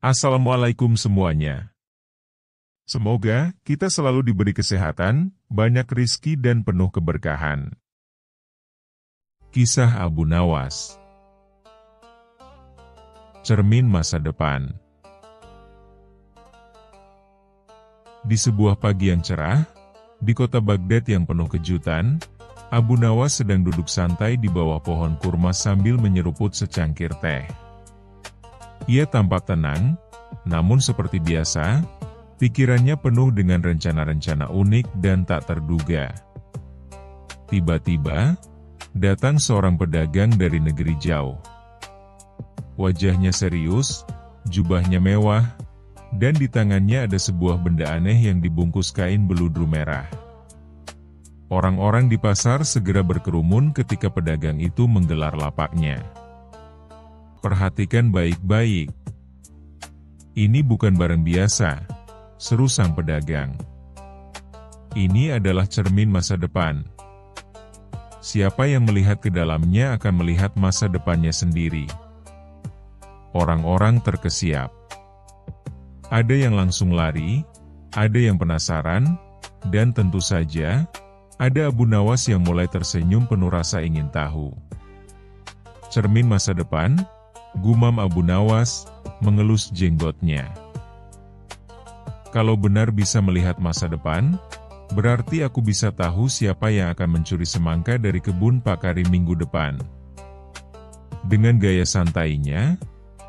Assalamualaikum semuanya. Semoga kita selalu diberi kesehatan, banyak rizki dan penuh keberkahan. Kisah Abu Nawas. Cermin masa depan. Di sebuah pagi yang cerah, di kota Baghdad yang penuh kejutan, Abu Nawas sedang duduk santai di bawah pohon kurma sambil menyeruput secangkir teh. Ia tampak tenang, namun seperti biasa, pikirannya penuh dengan rencana-rencana unik dan tak terduga. Tiba-tiba, datang seorang pedagang dari negeri jauh. Wajahnya serius, jubahnya mewah, dan di tangannya ada sebuah benda aneh yang dibungkus kain beludru merah. Orang-orang di pasar segera berkerumun ketika pedagang itu menggelar lapaknya. Perhatikan baik-baik. Ini bukan barang biasa, seru sang pedagang. Ini adalah cermin masa depan. Siapa yang melihat ke dalamnya akan melihat masa depannya sendiri. Orang-orang terkesiap. Ada yang langsung lari, ada yang penasaran, dan tentu saja, ada Abu Nawas yang mulai tersenyum penuh rasa ingin tahu. Cermin masa depan, gumam Abu Nawas, mengelus jenggotnya. Kalau benar bisa melihat masa depan, berarti aku bisa tahu siapa yang akan mencuri semangka dari kebun Pak Karim minggu depan. Dengan gaya santainya,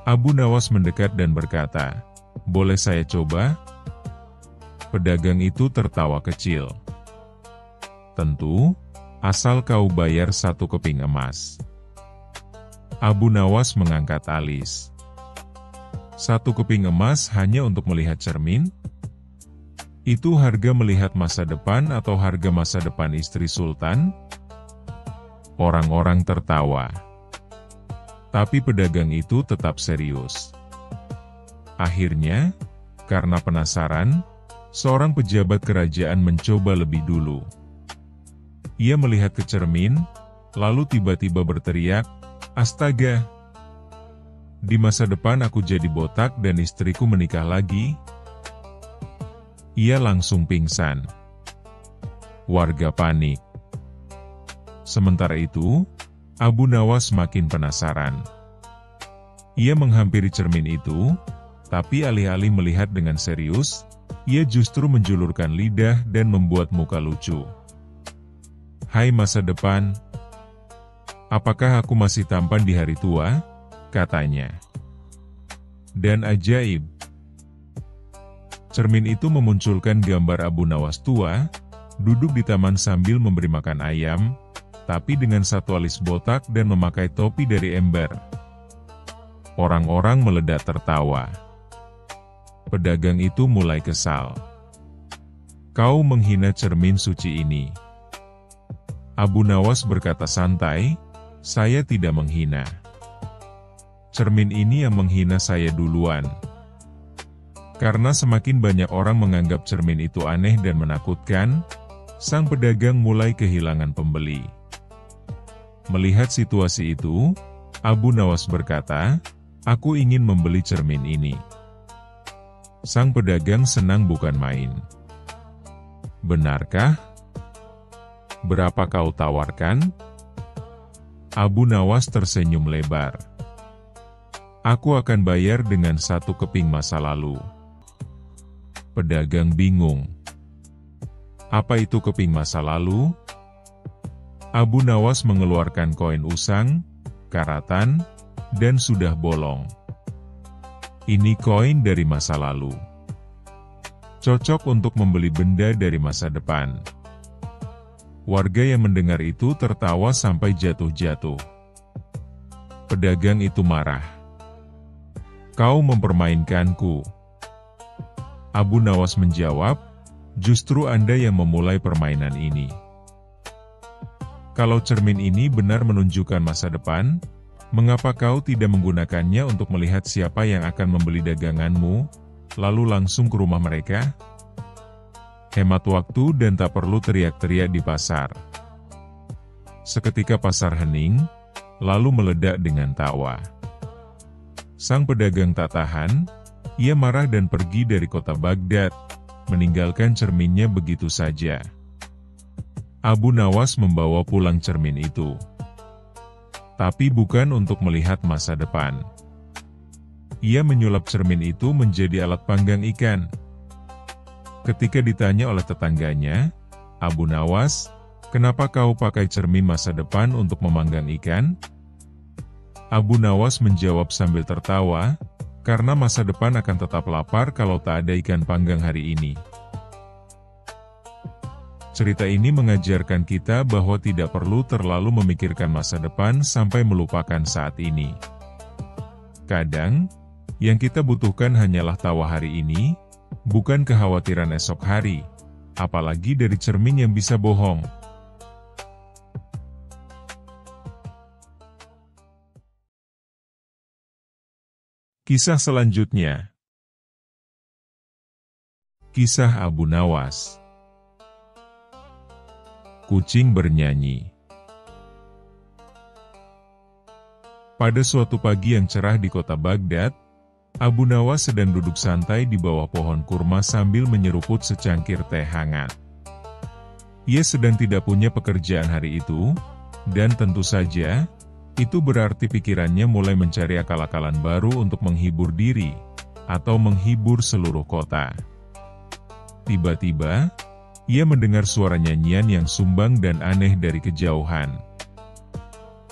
Abu Nawas mendekat dan berkata, "Boleh saya coba?" Pedagang itu tertawa kecil. "Tentu, asal kau bayar 1 keping emas." Abu Nawas mengangkat alis. 1 keping emas hanya untuk melihat cermin? Itu harga melihat masa depan atau harga masa depan istri sultan? Orang-orang tertawa. Tapi pedagang itu tetap serius. Akhirnya, karena penasaran, seorang pejabat kerajaan mencoba lebih dulu. Ia melihat ke cermin, lalu tiba-tiba berteriak, "Astaga! Di masa depan aku jadi botak dan istriku menikah lagi." Ia langsung pingsan. Warga panik. Sementara itu, Abu Nawas makin penasaran. Ia menghampiri cermin itu, tapi alih-alih melihat dengan serius, ia justru menjulurkan lidah dan membuat muka lucu. "Hai masa depan, apakah aku masih tampan di hari tua?" katanya. Dan ajaib, cermin itu memunculkan gambar Abu Nawas tua, duduk di taman sambil memberi makan ayam, tapi dengan satu alis botak dan memakai topi dari ember. Orang-orang meledak tertawa. Pedagang itu mulai kesal. "Kau menghina cermin suci ini." Abu Nawas berkata santai, "Saya tidak menghina. Cermin ini yang menghina saya duluan." Karena semakin banyak orang menganggap cermin itu aneh dan menakutkan, sang pedagang mulai kehilangan pembeli. Melihat situasi itu, Abu Nawas berkata, "Aku ingin membeli cermin ini." Sang pedagang senang bukan main. "Benarkah? Berapa kau tawarkan?" Abu Nawas tersenyum lebar. "Aku akan bayar dengan 1 keping masa lalu." Pedagang bingung. Apa itu keping masa lalu? Abu Nawas mengeluarkan koin usang, karatan, dan sudah bolong. Ini koin dari masa lalu. Cocok untuk membeli benda dari masa depan. Warga yang mendengar itu tertawa sampai jatuh-jatuh. Pedagang itu marah. "Kau mempermainkanku." Abu Nawas menjawab, "Justru Anda yang memulai permainan ini. Kalau cermin ini benar menunjukkan masa depan, mengapa kau tidak menggunakannya untuk melihat siapa yang akan membeli daganganmu, lalu langsung ke rumah mereka? Hemat waktu dan tak perlu teriak-teriak di pasar." Seketika pasar hening, lalu meledak dengan tawa. Sang pedagang tak tahan, Ia marah dan pergi dari kota Baghdad, meninggalkan cerminnya begitu saja. Abu Nawas membawa pulang cermin itu, tapi bukan untuk melihat masa depan. Ia menyulap cermin itu menjadi alat panggang ikan. Ketika ditanya oleh tetangganya, "Abu Nawas, kenapa kau pakai cermin masa depan untuk memanggang ikan?" Abu Nawas menjawab sambil tertawa, "Karena masa depan akan tetap lapar kalau tak ada ikan panggang hari ini." Cerita ini mengajarkan kita bahwa tidak perlu terlalu memikirkan masa depan sampai melupakan saat ini. Kadang, yang kita butuhkan hanyalah tawa hari ini, bukan kekhawatiran esok hari, apalagi dari cermin yang bisa bohong. Kisah selanjutnya. Kisah Abu Nawas. Kucing bernyanyi. Pada suatu pagi yang cerah di kota Baghdad, Abu Nawas sedang duduk santai di bawah pohon kurma sambil menyeruput secangkir teh hangat. Ia sedang tidak punya pekerjaan hari itu, dan tentu saja, itu berarti pikirannya mulai mencari akal-akalan baru untuk menghibur diri, atau menghibur seluruh kota. Tiba-tiba, ia mendengar suara nyanyian yang sumbang dan aneh dari kejauhan.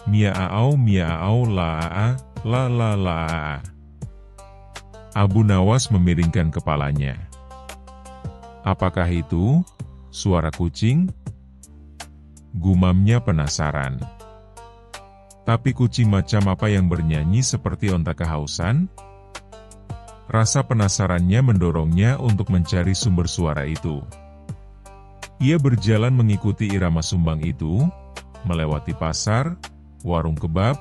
Miaau miaau laa, la la la. Abu Nawas memiringkan kepalanya. Apakah itu suara kucing? Gumamnya penasaran. Tapi kucing macam apa yang bernyanyi seperti onta kehausan? Rasa penasarannya mendorongnya untuk mencari sumber suara itu. Ia berjalan mengikuti irama sumbang itu, melewati pasar, warung kebab,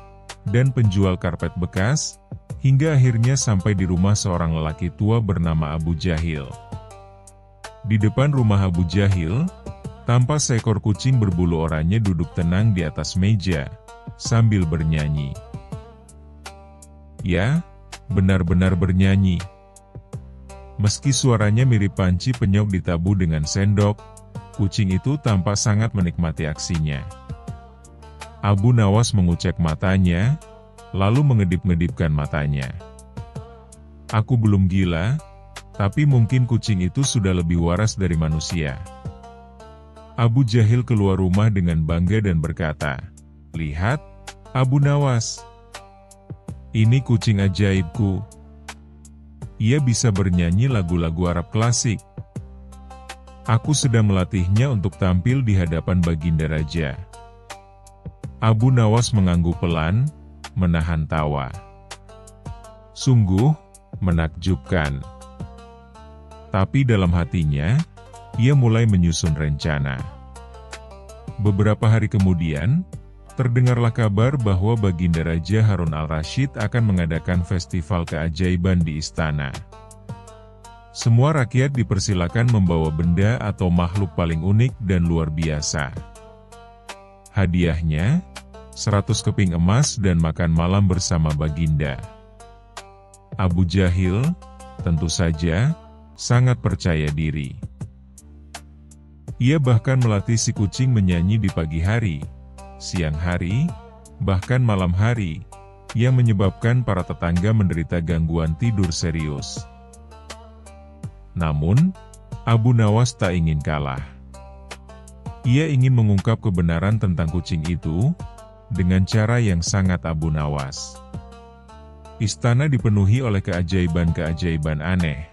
dan penjual karpet bekas, hingga akhirnya sampai di rumah seorang lelaki tua bernama Abu Jahil. Di depan rumah Abu Jahil, tampak seekor kucing berbulu oranye duduk tenang di atas meja, sambil bernyanyi. Ya, benar-benar bernyanyi. Meski suaranya mirip panci penyok ditabuh dengan sendok, kucing itu tampak sangat menikmati aksinya. Abu Nawas mengucek matanya, lalu mengedip-ngedipkan matanya. Aku belum gila, tapi mungkin kucing itu sudah lebih waras dari manusia. Abu Jahil keluar rumah dengan bangga dan berkata, "Lihat, Abu Nawas. Ini kucing ajaibku. Ia bisa bernyanyi lagu-lagu Arab klasik. Aku sedang melatihnya untuk tampil di hadapan Baginda Raja." Abu Nawas mengangguk pelan, menahan tawa. Sungguh menakjubkan. Tapi dalam hatinya, ia mulai menyusun rencana. Beberapa hari kemudian, terdengarlah kabar bahwa Baginda Raja Harun al-Rashid akan mengadakan festival keajaiban di istana. Semua rakyat dipersilakan membawa benda atau makhluk paling unik dan luar biasa. Hadiahnya, 100 keping emas dan makan malam bersama Baginda. Abu Jahil, tentu saja, sangat percaya diri. Ia bahkan melatih si kucing menyanyi di pagi hari, siang hari, bahkan malam hari, yang menyebabkan para tetangga menderita gangguan tidur serius. Namun, Abu Nawas tak ingin kalah. Ia ingin mengungkap kebenaran tentang kucing itu, dengan cara yang sangat Abu Nawas. Istana dipenuhi oleh keajaiban-keajaiban aneh.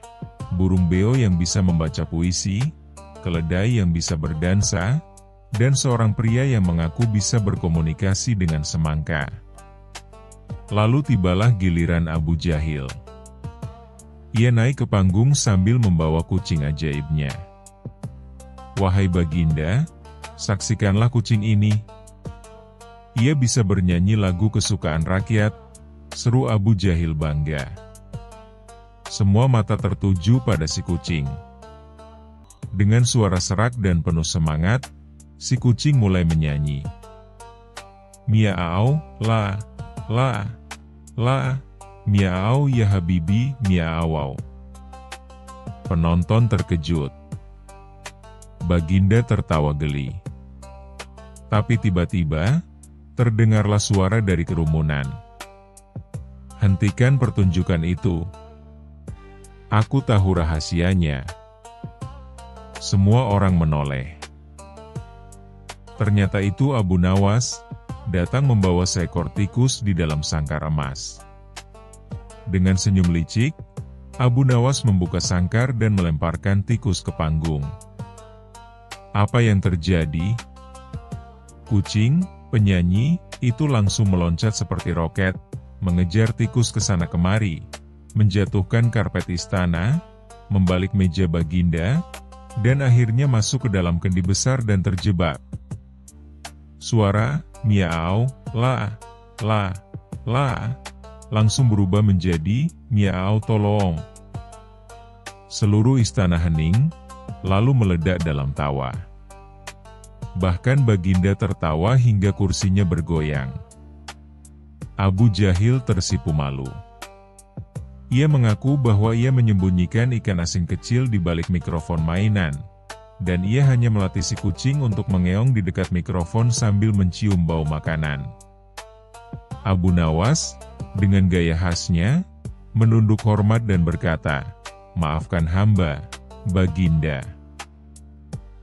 Burung beo yang bisa membaca puisi, keledai yang bisa berdansa, dan seorang pria yang mengaku bisa berkomunikasi dengan semangka. Lalu tibalah giliran Abu Jahil. Ia naik ke panggung sambil membawa kucing ajaibnya. "Wahai Baginda, saksikanlah kucing ini. Ia bisa bernyanyi lagu kesukaan rakyat," seru Abu Jahil bangga. Semua mata tertuju pada si kucing. Dengan suara serak dan penuh semangat, si kucing mulai menyanyi. Miaau, la, la, la, Miau ya habibi, miau. Penonton terkejut. Baginda tertawa geli. Tapi tiba-tiba, terdengarlah suara dari kerumunan. Hentikan pertunjukan itu. Aku tahu rahasianya. Semua orang menoleh. Ternyata itu Abu Nawas, datang membawa seekor tikus di dalam sangkar emas. Dengan senyum licik, Abu Nawas membuka sangkar dan melemparkan tikus ke panggung. Apa yang terjadi? Kucing, penyanyi, itu langsung meloncat seperti roket, mengejar tikus ke sana kemari, menjatuhkan karpet istana, membalik meja Baginda, dan akhirnya masuk ke dalam kendi besar dan terjebak. Suara, miau, la, langsung berubah menjadi, miau tolong. Seluruh istana hening, lalu meledak dalam tawa. Bahkan Baginda tertawa hingga kursinya bergoyang. Abu Jahil tersipu malu. Ia mengaku bahwa ia menyembunyikan ikan asin kecil di balik mikrofon mainan, dan ia hanya melatih si kucing untuk mengeong di dekat mikrofon sambil mencium bau makanan. Abu Nawas, dengan gaya khasnya, menunduk hormat dan berkata, "Maafkan hamba, Baginda."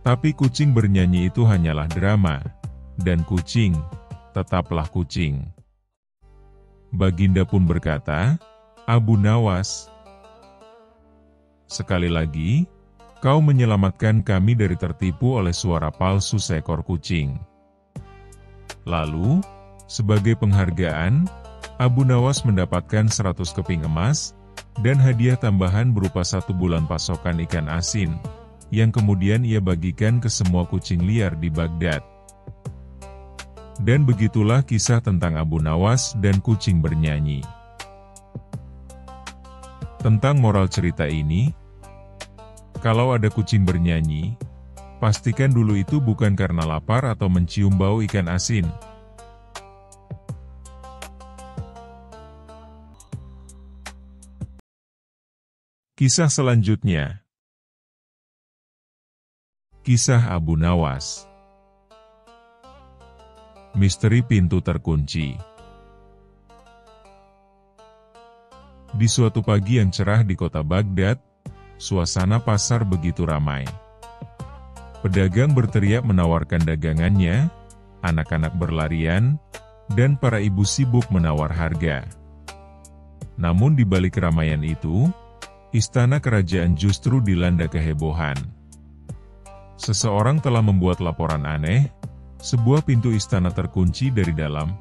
Tapi kucing bernyanyi itu hanyalah drama, dan kucing, tetaplah kucing. Baginda pun berkata, "Abu Nawas, sekali lagi, kau menyelamatkan kami dari tertipu oleh suara palsu seekor kucing." Lalu, sebagai penghargaan, Abu Nawas mendapatkan 100 keping emas, dan hadiah tambahan berupa 1 bulan pasokan ikan asin, yang kemudian ia bagikan ke semua kucing liar di Baghdad. Dan begitulah kisah tentang Abu Nawas dan kucing bernyanyi. Tentang moral cerita ini, kalau ada kucing bernyanyi, pastikan dulu itu bukan karena lapar atau mencium bau ikan asin. Kisah selanjutnya. Kisah Abu Nawas. Misteri pintu terkunci. Di suatu pagi yang cerah di kota Baghdad, suasana pasar begitu ramai. Pedagang berteriak menawarkan dagangannya, anak-anak berlarian, dan para ibu sibuk menawar harga. Namun di balik keramaian itu, istana kerajaan justru dilanda kehebohan. Seseorang telah membuat laporan aneh, sebuah pintu istana terkunci dari dalam,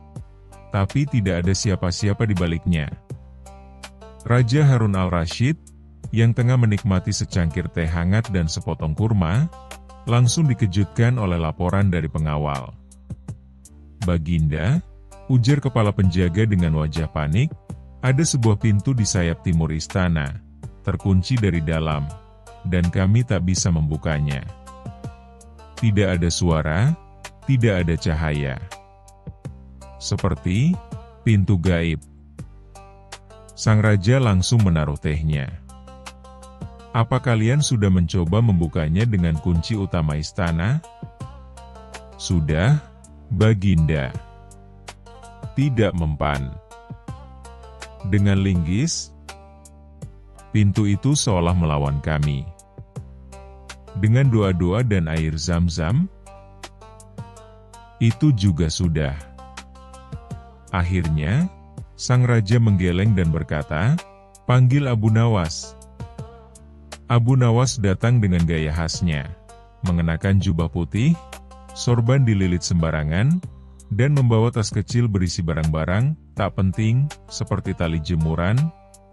tapi tidak ada siapa-siapa di baliknya. Raja Harun al-Rashid, yang tengah menikmati secangkir teh hangat dan sepotong kurma, langsung dikejutkan oleh laporan dari pengawal. "Baginda," ujar kepala penjaga dengan wajah panik, "ada sebuah pintu di sayap timur istana, terkunci dari dalam, dan kami tak bisa membukanya. Tidak ada suara, tidak ada cahaya. Seperti pintu gaib." Sang raja langsung menaruh tehnya. "Apa kalian sudah mencoba membukanya dengan kunci utama istana?" "Sudah, Baginda." "Tidak mempan." Dengan linggis, pintu itu seolah melawan kami. Dengan doa-doa dan air zam-zam, itu juga sudah. Akhirnya, sang raja menggeleng dan berkata, "Panggil Abu Nawas." Abu Nawas datang dengan gaya khasnya, mengenakan jubah putih, sorban dililit sembarangan, dan membawa tas kecil berisi barang-barang tak penting seperti tali jemuran,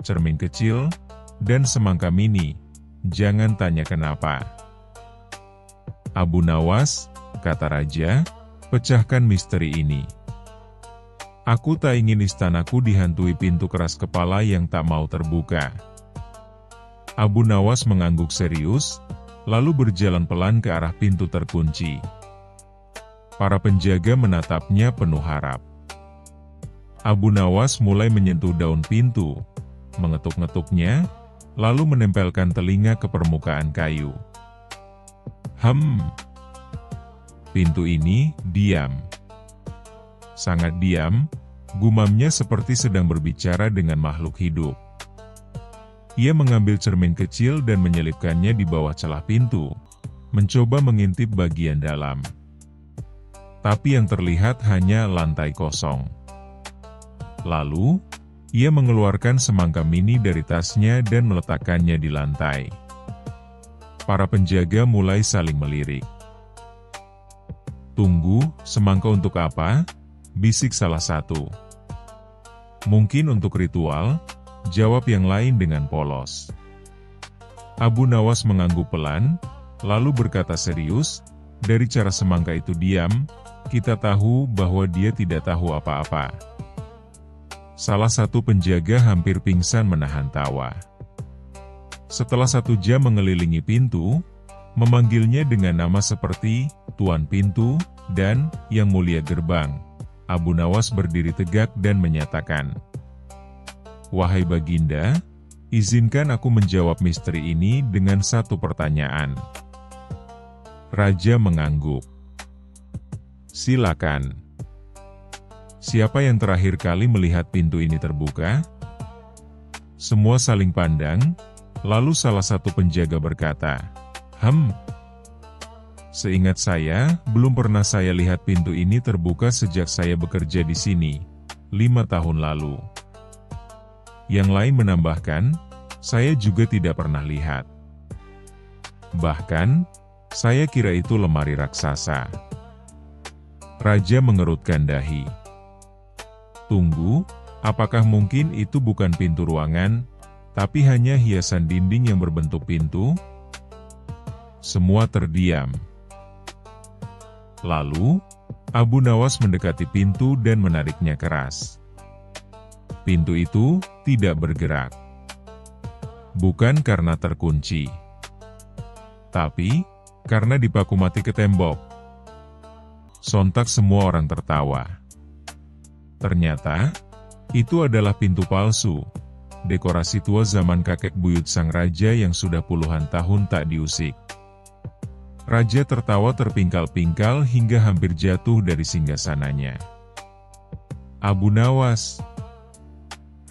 cermin kecil, dan semangka mini. Jangan tanya kenapa. "Abu Nawas," kata raja, "pecahkan misteri ini. Aku tak ingin istanaku dihantui pintu keras kepala yang tak mau terbuka." Abu Nawas mengangguk serius, lalu berjalan pelan ke arah pintu terkunci. Para penjaga menatapnya penuh harap. Abu Nawas mulai menyentuh daun pintu, mengetuk-ngetuknya, lalu menempelkan telinga ke permukaan kayu. Pintu ini diam. Sangat diam, gumamnya seperti sedang berbicara dengan makhluk hidup. Ia mengambil cermin kecil dan menyelipkannya di bawah celah pintu, mencoba mengintip bagian dalam. Tapi yang terlihat hanya lantai kosong. Lalu, ia mengeluarkan semangka mini dari tasnya dan meletakkannya di lantai. Para penjaga mulai saling melirik. "Tunggu, semangka untuk apa?" bisik salah satu. "Mungkin untuk ritual," jawab yang lain dengan polos. Abu Nawas mengangguk pelan, lalu berkata serius, "Dari cara semangka itu diam, kita tahu bahwa dia tidak tahu apa-apa." Salah satu penjaga hampir pingsan menahan tawa. Setelah 1 jam mengelilingi pintu, memanggilnya dengan nama seperti Tuan Pintu dan Yang Mulia Gerbang, Abu Nawas berdiri tegak dan menyatakan, "Wahai Baginda, izinkan aku menjawab misteri ini dengan 1 pertanyaan." Raja mengangguk. "Silakan." "Siapa yang terakhir kali melihat pintu ini terbuka?" Semua saling pandang, lalu salah satu penjaga berkata, "Seingat saya, belum pernah saya lihat pintu ini terbuka sejak saya bekerja di sini, 5 tahun lalu." Yang lain menambahkan, "Saya juga tidak pernah lihat. Bahkan, saya kira itu lemari raksasa." Raja mengerutkan dahi. "Tunggu, apakah mungkin itu bukan pintu ruangan, tapi hanya hiasan dinding yang berbentuk pintu?" Semua terdiam. Lalu, Abu Nawas mendekati pintu dan menariknya keras. Pintu itu tidak bergerak. Bukan karena terkunci, tapi karena dipaku mati ke tembok. Sontak semua orang tertawa. Ternyata, itu adalah pintu palsu, dekorasi tua zaman kakek buyut sang raja yang sudah puluhan tahun tak diusik. Raja tertawa terpingkal-pingkal hingga hampir jatuh dari singgasananya. "Abu Nawas,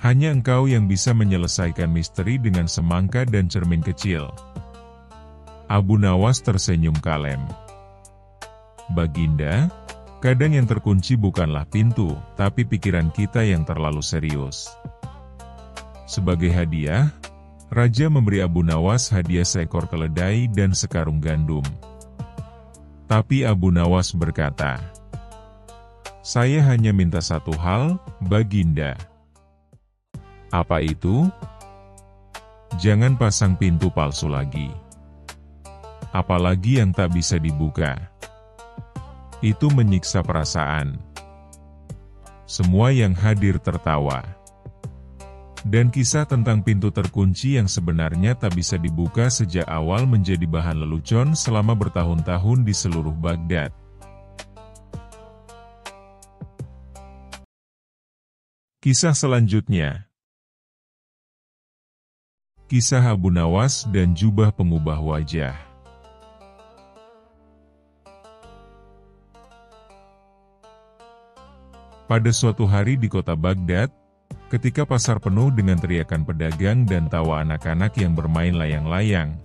hanya engkau yang bisa menyelesaikan misteri dengan semangka dan cermin kecil." Abu Nawas tersenyum kalem. "Baginda, kadang yang terkunci bukanlah pintu, tapi pikiran kita yang terlalu serius." Sebagai hadiah, Raja memberi Abu Nawas hadiah seekor keledai dan sekarung gandum. Tapi Abu Nawas berkata, "Saya hanya minta 1 hal, Baginda." "Apa itu?" "Jangan pasang pintu palsu lagi. Apalagi yang tak bisa dibuka. Itu menyiksa perasaan." Semua yang hadir tertawa. Dan kisah tentang pintu terkunci yang sebenarnya tak bisa dibuka sejak awal menjadi bahan lelucon selama bertahun-tahun di seluruh Baghdad. Kisah selanjutnya. Kisah Abu Nawas dan jubah pengubah wajah. Pada suatu hari di kota Baghdad, ketika pasar penuh dengan teriakan pedagang dan tawa anak-anak yang bermain layang-layang,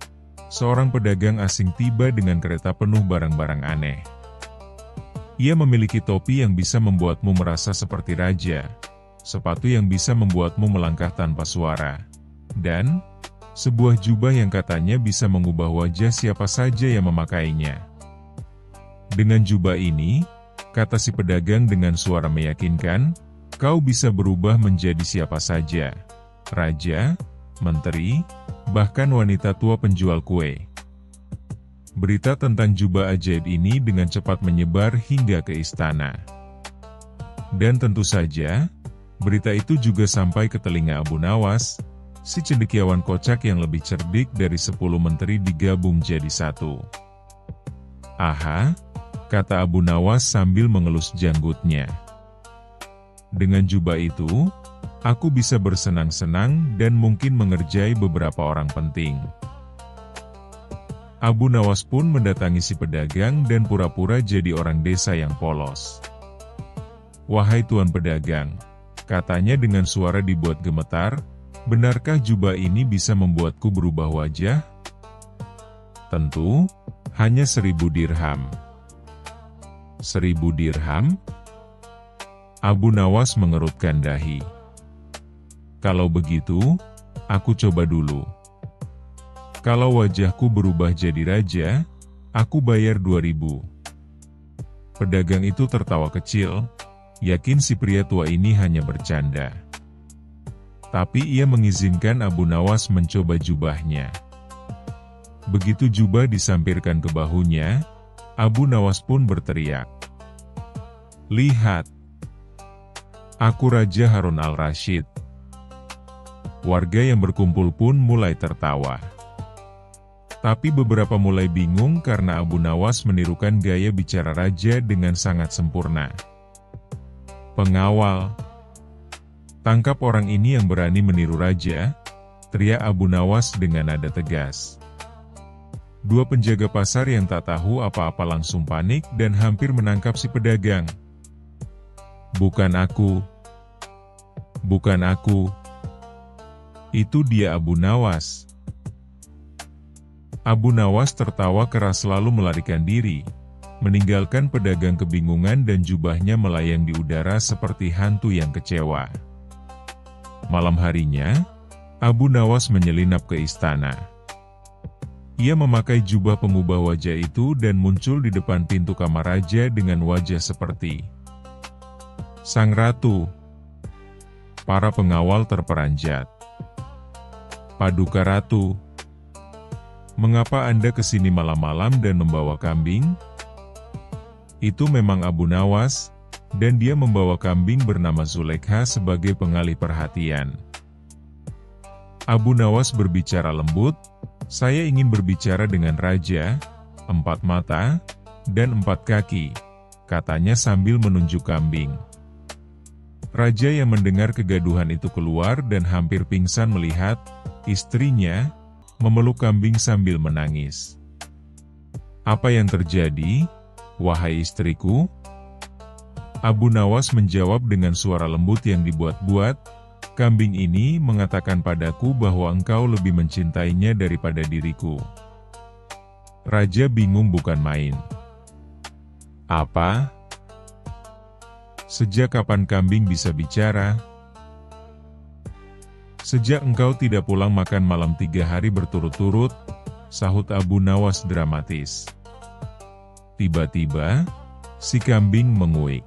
seorang pedagang asing tiba dengan kereta penuh barang-barang aneh. Ia memiliki topi yang bisa membuatmu merasa seperti raja, sepatu yang bisa membuatmu melangkah tanpa suara, dan sebuah jubah yang katanya bisa mengubah wajah siapa saja yang memakainya. Dengan jubah ini, kata si pedagang dengan suara meyakinkan, kau bisa berubah menjadi siapa saja, raja, menteri, bahkan wanita tua penjual kue. Berita tentang jubah ajaib ini dengan cepat menyebar hingga ke istana. Dan tentu saja, berita itu juga sampai ke telinga Abu Nawas, si cendekiawan kocak yang lebih cerdik dari 10 menteri digabung jadi satu. "Aha," kata Abu Nawas sambil mengelus janggutnya. Dengan jubah itu, aku bisa bersenang-senang dan mungkin mengerjai beberapa orang penting. Abu Nawas pun mendatangi si pedagang dan pura-pura jadi orang desa yang polos. "Wahai tuan pedagang," katanya dengan suara dibuat gemetar, "benarkah jubah ini bisa membuatku berubah wajah?" "Tentu, hanya 1000 dirham." "1000 dirham?" Abu Nawas mengerutkan dahi. "Kalau begitu, aku coba dulu. Kalau wajahku berubah jadi raja, aku bayar 2000. Pedagang itu tertawa kecil, yakin si pria tua ini hanya bercanda. Tapi ia mengizinkan Abu Nawas mencoba jubahnya. Begitu jubah disampirkan ke bahunya, Abu Nawas pun berteriak, "Lihat! Aku Raja Harun al-Rasyid." Warga yang berkumpul pun mulai tertawa. Tapi beberapa mulai bingung karena Abu Nawas menirukan gaya bicara raja dengan sangat sempurna. "Pengawal! Tangkap orang ini yang berani meniru raja!" teriak Abu Nawas dengan nada tegas. Dua penjaga pasar yang tak tahu apa-apa langsung panik dan hampir menangkap si pedagang. "Bukan aku! Bukan aku! Itu dia Abu Nawas!" Abu Nawas tertawa keras lalu melarikan diri, meninggalkan pedagang kebingungan dan jubahnya melayang di udara seperti hantu yang kecewa. Malam harinya, Abu Nawas menyelinap ke istana. Ia memakai jubah pengubah wajah itu dan muncul di depan pintu kamar raja dengan wajah seperti sang ratu. Para pengawal terperanjat. "Paduka Ratu, mengapa Anda kesini malam-malam dan membawa kambing?" Itu memang Abu Nawas, dan dia membawa kambing bernama Zulekha sebagai pengalih perhatian. Abu Nawas berbicara lembut, "Saya ingin berbicara dengan Raja, 4 mata, dan 4 kaki," katanya sambil menunjuk kambing. Raja yang mendengar kegaduhan itu keluar dan hampir pingsan melihat istrinya memeluk kambing sambil menangis. "Apa yang terjadi, wahai istriku?" Abu Nawas menjawab dengan suara lembut yang dibuat-buat, "Kambing ini mengatakan padaku bahwa engkau lebih mencintainya daripada diriku." Raja bingung bukan main. "Apa? Sejak kapan kambing bisa bicara?" "Sejak engkau tidak pulang makan malam 3 hari berturut-turut," sahut Abu Nawas dramatis. Tiba-tiba, si kambing menguik.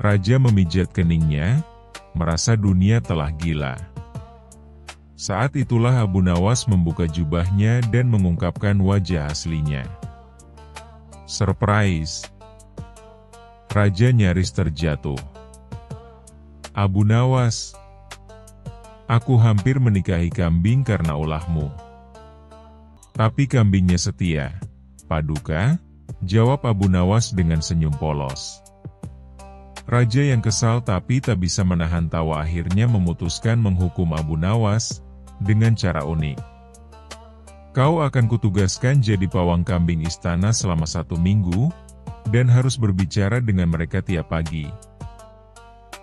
Raja memijat keningnya, merasa dunia telah gila. Saat itulah Abu Nawas membuka jubahnya dan mengungkapkan wajah aslinya. Surprise! Raja nyaris terjatuh. "Abu Nawas, aku hampir menikahi kambing karena ulahmu." "Tapi kambingnya setia, Paduka," jawab Abu Nawas dengan senyum polos. Raja yang kesal tapi tak bisa menahan tawa akhirnya memutuskan menghukum Abu Nawas dengan cara unik. "Kau akan kutugaskan jadi pawang kambing istana selama 1 minggu, dan harus berbicara dengan mereka tiap pagi."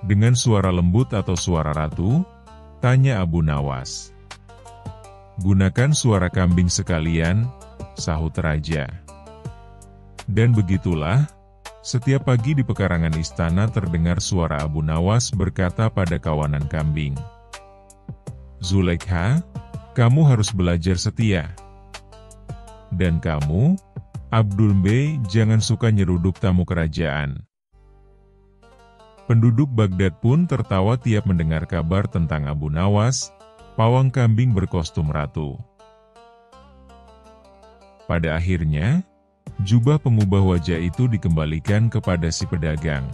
"Dengan suara lembut atau suara ratu?" tanya Abu Nawas. "Gunakan suara kambing sekalian," sahut Raja. Dan begitulah, setiap pagi di pekarangan istana terdengar suara Abu Nawas berkata pada kawanan kambing, "Zulekha, kamu harus belajar setia. Dan kamu, Abdul Bey, jangan suka nyeruduk tamu kerajaan." Penduduk Baghdad pun tertawa tiap mendengar kabar tentang Abu Nawas, pawang kambing berkostum ratu. Pada akhirnya, jubah pengubah wajah itu dikembalikan kepada si pedagang.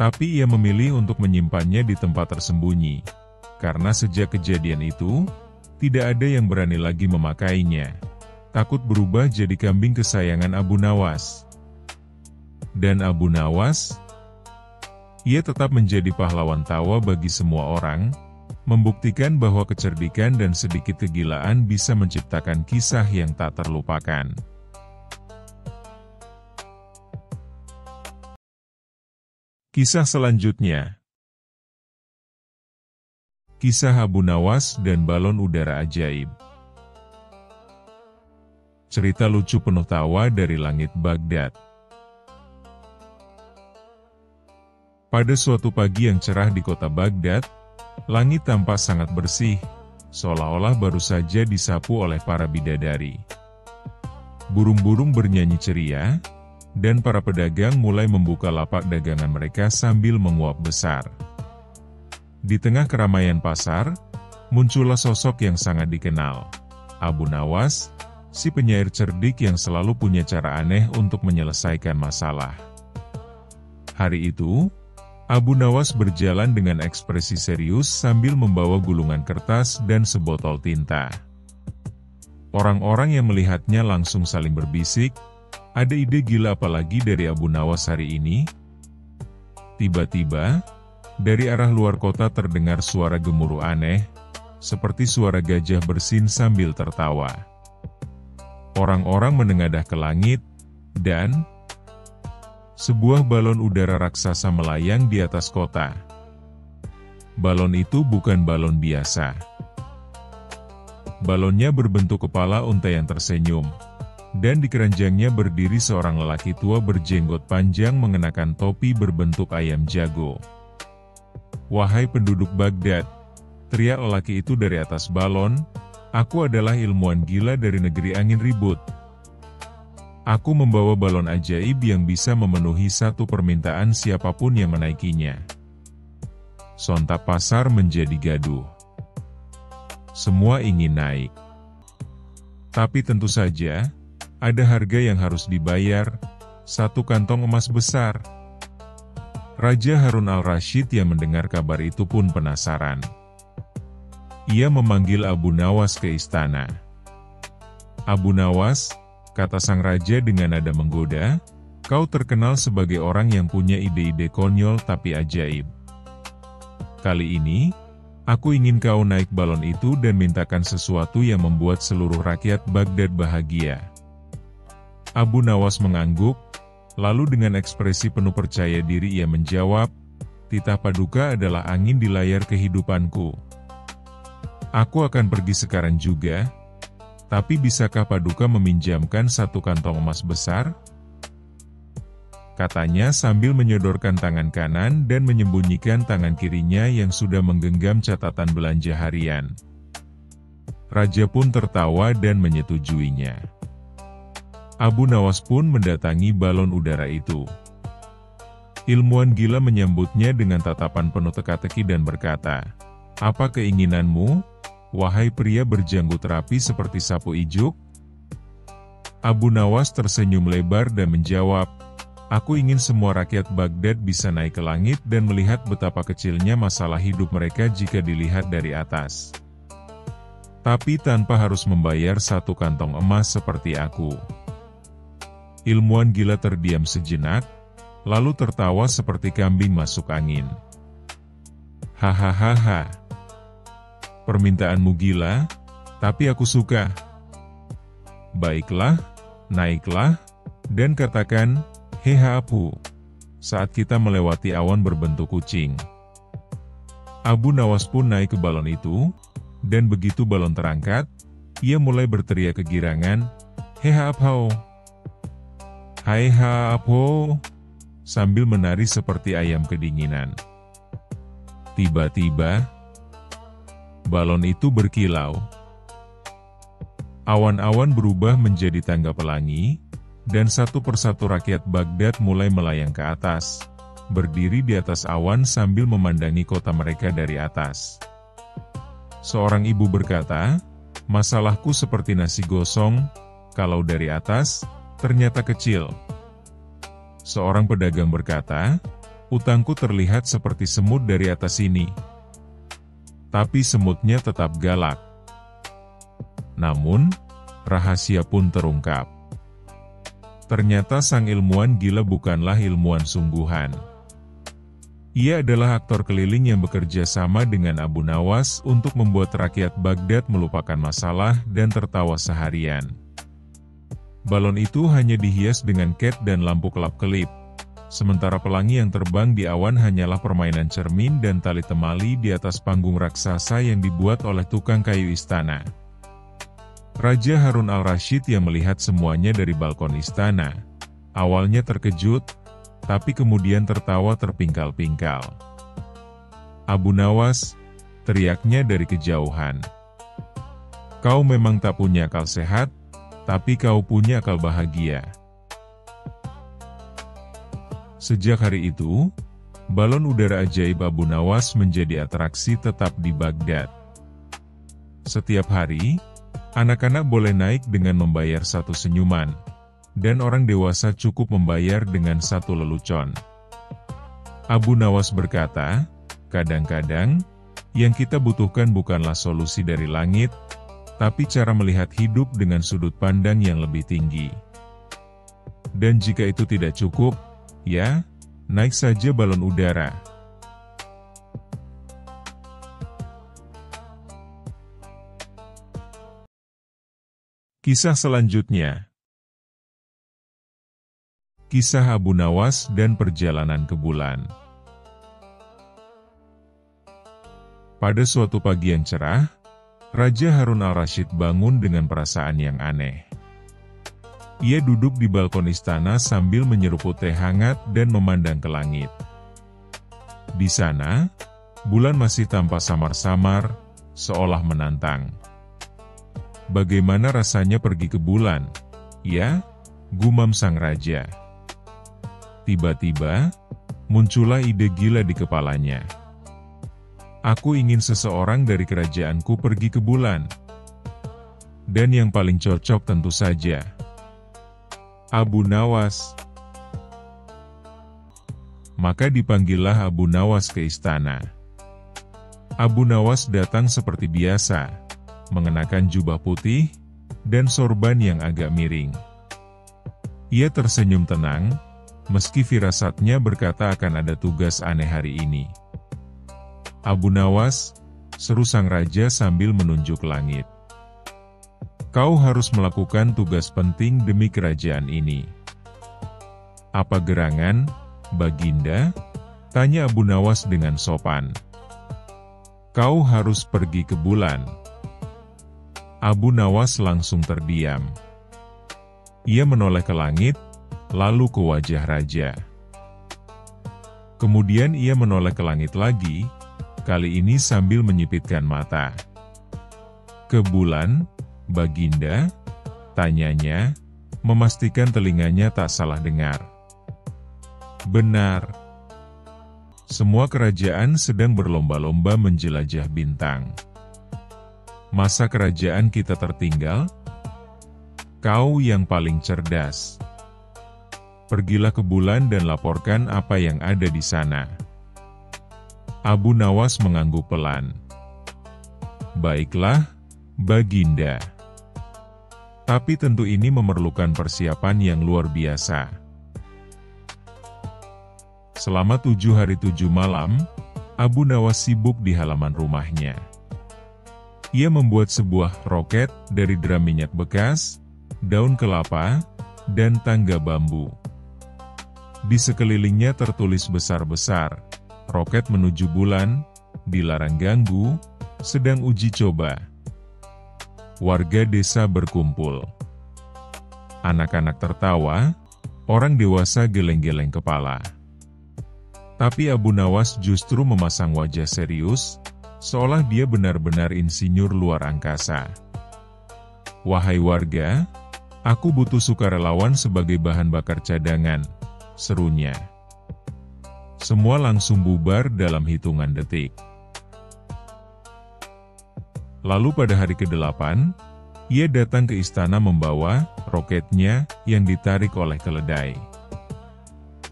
Tapi ia memilih untuk menyimpannya di tempat tersembunyi, karena sejak kejadian itu, tidak ada yang berani lagi memakainya, takut berubah jadi kambing kesayangan Abu Nawas. Dan Abu Nawas Ia tetap menjadi pahlawan tawa bagi semua orang, membuktikan bahwa kecerdikan dan sedikit kegilaan bisa menciptakan kisah yang tak terlupakan. Kisah selanjutnya. Kisah Abu Nawas dan balon udara ajaib. Cerita lucu penuh tawa dari langit Baghdad. Pada suatu pagi yang cerah di kota Baghdad, langit tampak sangat bersih, seolah-olah baru saja disapu oleh para bidadari. Burung-burung bernyanyi ceria, dan para pedagang mulai membuka lapak dagangan mereka sambil menguap besar. Di tengah keramaian pasar, muncullah sosok yang sangat dikenal, Abu Nawas, si penyair cerdik yang selalu punya cara aneh untuk menyelesaikan masalah. Hari itu, Abu Nawas berjalan dengan ekspresi serius sambil membawa gulungan kertas dan sebotol tinta. Orang-orang yang melihatnya langsung saling berbisik, ada ide gila apalagi dari Abu Nawas hari ini? Tiba-tiba, dari arah luar kota terdengar suara gemuruh aneh, seperti suara gajah bersin sambil tertawa. Orang-orang menengadah ke langit, dan sebuah balon udara raksasa melayang di atas kota. Balon itu bukan balon biasa. Balonnya berbentuk kepala unta yang tersenyum, dan di keranjangnya berdiri seorang lelaki tua berjenggot panjang mengenakan topi berbentuk ayam jago. "Wahai penduduk Baghdad," teriak lelaki itu dari atas balon, "aku adalah ilmuwan gila dari negeri angin ribut. Aku membawa balon ajaib yang bisa memenuhi satu permintaan siapapun yang menaikinya." Sontak pasar menjadi gaduh. Semua ingin naik. Tapi tentu saja, ada harga yang harus dibayar, 1 kantong emas besar. Raja Harun al-Rasyid yang mendengar kabar itu pun penasaran. Ia memanggil Abu Nawas ke istana. "Abu Nawas," kata sang raja dengan nada menggoda, "kau terkenal sebagai orang yang punya ide-ide konyol tapi ajaib. Kali ini, aku ingin kau naik balon itu dan mintakan sesuatu yang membuat seluruh rakyat Baghdad bahagia." Abu Nawas mengangguk, lalu dengan ekspresi penuh percaya diri ia menjawab, "Titah Paduka adalah angin di layar kehidupanku. Aku akan pergi sekarang juga, tapi bisakah Paduka meminjamkan 1 kantong emas besar?" Katanya sambil menyodorkan tangan kanan dan menyembunyikan tangan kirinya yang sudah menggenggam catatan belanja harian. Raja pun tertawa dan menyetujuinya. Abu Nawas pun mendatangi balon udara itu. Ilmuwan gila menyambutnya dengan tatapan penuh teka-teki dan berkata, "Apa keinginanmu, wahai pria berjanggut rapi seperti sapu ijuk?" Abu Nawas tersenyum lebar dan menjawab, "Aku ingin semua rakyat Baghdad bisa naik ke langit dan melihat betapa kecilnya masalah hidup mereka jika dilihat dari atas. Tapi tanpa harus membayar 1 kantong emas seperti aku." Ilmuwan gila terdiam sejenak, lalu tertawa seperti kambing masuk angin. "Hahaha. Permintaanmu gila, tapi aku suka. Baiklah, naiklah, dan katakan, 'Heha Abu,' saat kita melewati awan berbentuk kucing." Abu Nawas pun naik ke balon itu, dan begitu balon terangkat, ia mulai berteriak kegirangan, "Heha Abu! Hai Abu!" sambil menari seperti ayam kedinginan. Tiba-tiba, balon itu berkilau. Awan-awan berubah menjadi tangga pelangi, dan satu persatu rakyat Baghdad mulai melayang ke atas, berdiri di atas awan sambil memandangi kota mereka dari atas. Seorang ibu berkata, "Masalahku seperti nasi gosong, kalau dari atas, ternyata kecil." Seorang pedagang berkata, "Utangku terlihat seperti semut dari atas sini." Tapi semutnya tetap galak. Namun, rahasia pun terungkap. Ternyata sang ilmuwan gila bukanlah ilmuwan sungguhan. Ia adalah aktor keliling yang bekerja sama dengan Abu Nawas untuk membuat rakyat Baghdad melupakan masalah dan tertawa seharian. Balon itu hanya dihias dengan cat dan lampu kelap-kelip, sementara pelangi yang terbang di awan hanyalah permainan cermin dan tali temali di atas panggung raksasa yang dibuat oleh tukang kayu istana. Raja Harun al-Rasyid yang melihat semuanya dari balkon istana, awalnya terkejut, tapi kemudian tertawa terpingkal-pingkal. "Abu Nawas," teriaknya dari kejauhan. "Kau memang tak punya akal sehat, tapi kau punya akal bahagia." Sejak hari itu, balon udara ajaib Abu Nawas menjadi atraksi tetap di Baghdad. Setiap hari, anak-anak boleh naik dengan membayar satu senyuman, dan orang dewasa cukup membayar dengan satu lelucon. Abu Nawas berkata, "Kadang-kadang, yang kita butuhkan bukanlah solusi dari langit, tapi cara melihat hidup dengan sudut pandang yang lebih tinggi. Dan jika itu tidak cukup, ya, naik saja balon udara." Kisah selanjutnya. Kisah Abu Nawas dan perjalanan ke bulan. Pada suatu pagi yang cerah, Raja Harun al-Rasyid bangun dengan perasaan yang aneh. Ia duduk di balkon istana sambil menyeruput teh hangat dan memandang ke langit. Di sana, bulan masih tampak samar-samar, seolah menantang. "Bagaimana rasanya pergi ke bulan, ya?" gumam sang raja. Tiba-tiba, muncullah ide gila di kepalanya. "Aku ingin seseorang dari kerajaanku pergi ke bulan. Dan yang paling cocok tentu saja Abu Nawas." Maka dipanggillah Abu Nawas ke istana. Abu Nawas datang seperti biasa, mengenakan jubah putih dan sorban yang agak miring. Ia tersenyum tenang, meski firasatnya berkata akan ada tugas aneh hari ini. "Abu Nawas," seru sang raja sambil menunjuk langit. "Kau harus melakukan tugas penting demi kerajaan ini." "Apa gerangan, Baginda?" tanya Abu Nawas dengan sopan. "Kau harus pergi ke bulan." Abu Nawas langsung terdiam. Ia menoleh ke langit, lalu ke wajah raja. Kemudian ia menoleh ke langit lagi, kali ini sambil menyipitkan mata. "Ke bulan, Baginda?" tanyanya, memastikan telinganya tak salah dengar. "Benar. Semua kerajaan sedang berlomba-lomba menjelajah bintang. Masa kerajaan kita tertinggal? Kau yang paling cerdas. Pergilah ke bulan dan laporkan apa yang ada di sana." Abu Nawas mengangguk pelan. "Baiklah, Baginda. Tapi tentu ini memerlukan persiapan yang luar biasa." Selama 7 hari 7 malam, Abu Nawas sibuk di halaman rumahnya. Ia membuat sebuah roket dari drum minyak bekas, daun kelapa, dan tangga bambu. Di sekelilingnya tertulis besar-besar, "Roket menuju bulan, dilarang ganggu, sedang uji coba." Warga desa berkumpul. Anak-anak tertawa, orang dewasa geleng-geleng kepala. Tapi Abu Nawas justru memasang wajah serius, seolah dia benar-benar insinyur luar angkasa. "Wahai warga, aku butuh sukarelawan sebagai bahan bakar cadangan," serunya. Semua langsung bubar dalam hitungan detik. Lalu pada hari ke-8, ia datang ke istana membawa roketnya yang ditarik oleh keledai.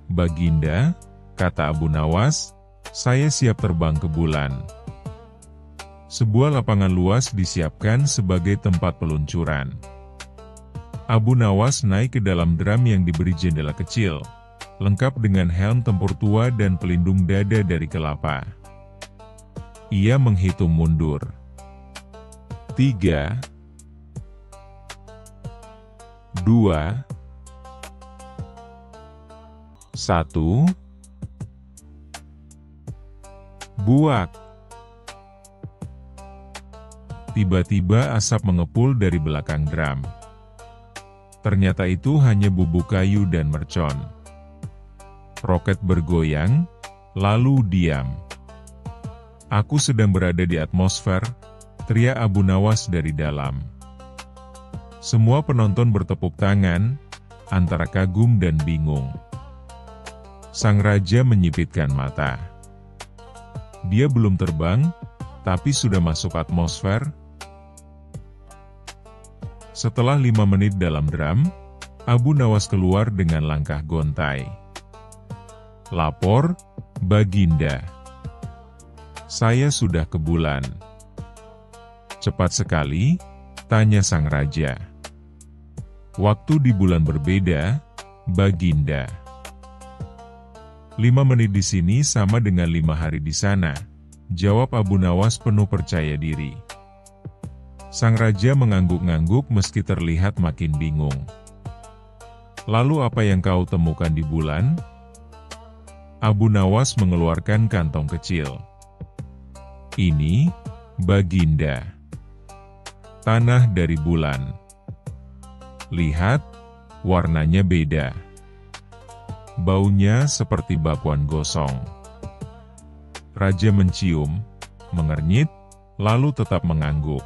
"Baginda," kata Abu Nawas, "saya siap terbang ke bulan." Sebuah lapangan luas disiapkan sebagai tempat peluncuran. Abu Nawas naik ke dalam drum yang diberi jendela kecil, lengkap dengan helm tempur tua dan pelindung dada dari kelapa. Ia menghitung mundur. 3, 2, 1, buak. Tiba-tiba asap mengepul dari belakang drum. Ternyata itu hanya bubuk kayu dan mercon. Roket bergoyang, lalu diam. Aku sedang berada di atmosfer, teriak Abu Nawas dari dalam. Semua penonton bertepuk tangan, antara kagum dan bingung. Sang raja menyipitkan mata. Dia belum terbang, tapi sudah masuk atmosfer. Setelah 5 menit dalam drum, Abu Nawas keluar dengan langkah gontai. Lapor, Baginda. Saya sudah ke bulan. Cepat sekali, tanya sang raja. Waktu di bulan berbeda, Baginda. 5 menit di sini sama dengan 5 hari di sana, jawab Abu Nawas penuh percaya diri. Sang raja mengangguk-ngangguk meski terlihat makin bingung. Lalu apa yang kau temukan di bulan? Abu Nawas mengeluarkan kantong kecil. Ini, Baginda. Tanah dari bulan. Lihat, warnanya beda. Baunya seperti bakwan gosong. Raja mencium, mengernyit, lalu tetap mengangguk.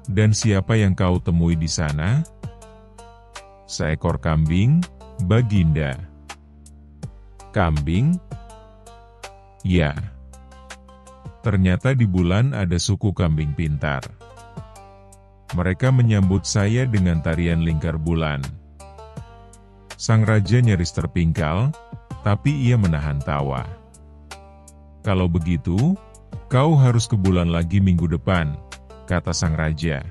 Dan siapa yang kau temui di sana? Seekor kambing, Baginda. Kambing? Ya. Ternyata di bulan ada suku kambing pintar. Mereka menyambut saya dengan tarian lingkar bulan. Sang raja nyaris terpingkal, tapi ia menahan tawa. Kalau begitu, kau harus ke bulan lagi minggu depan, kata sang raja.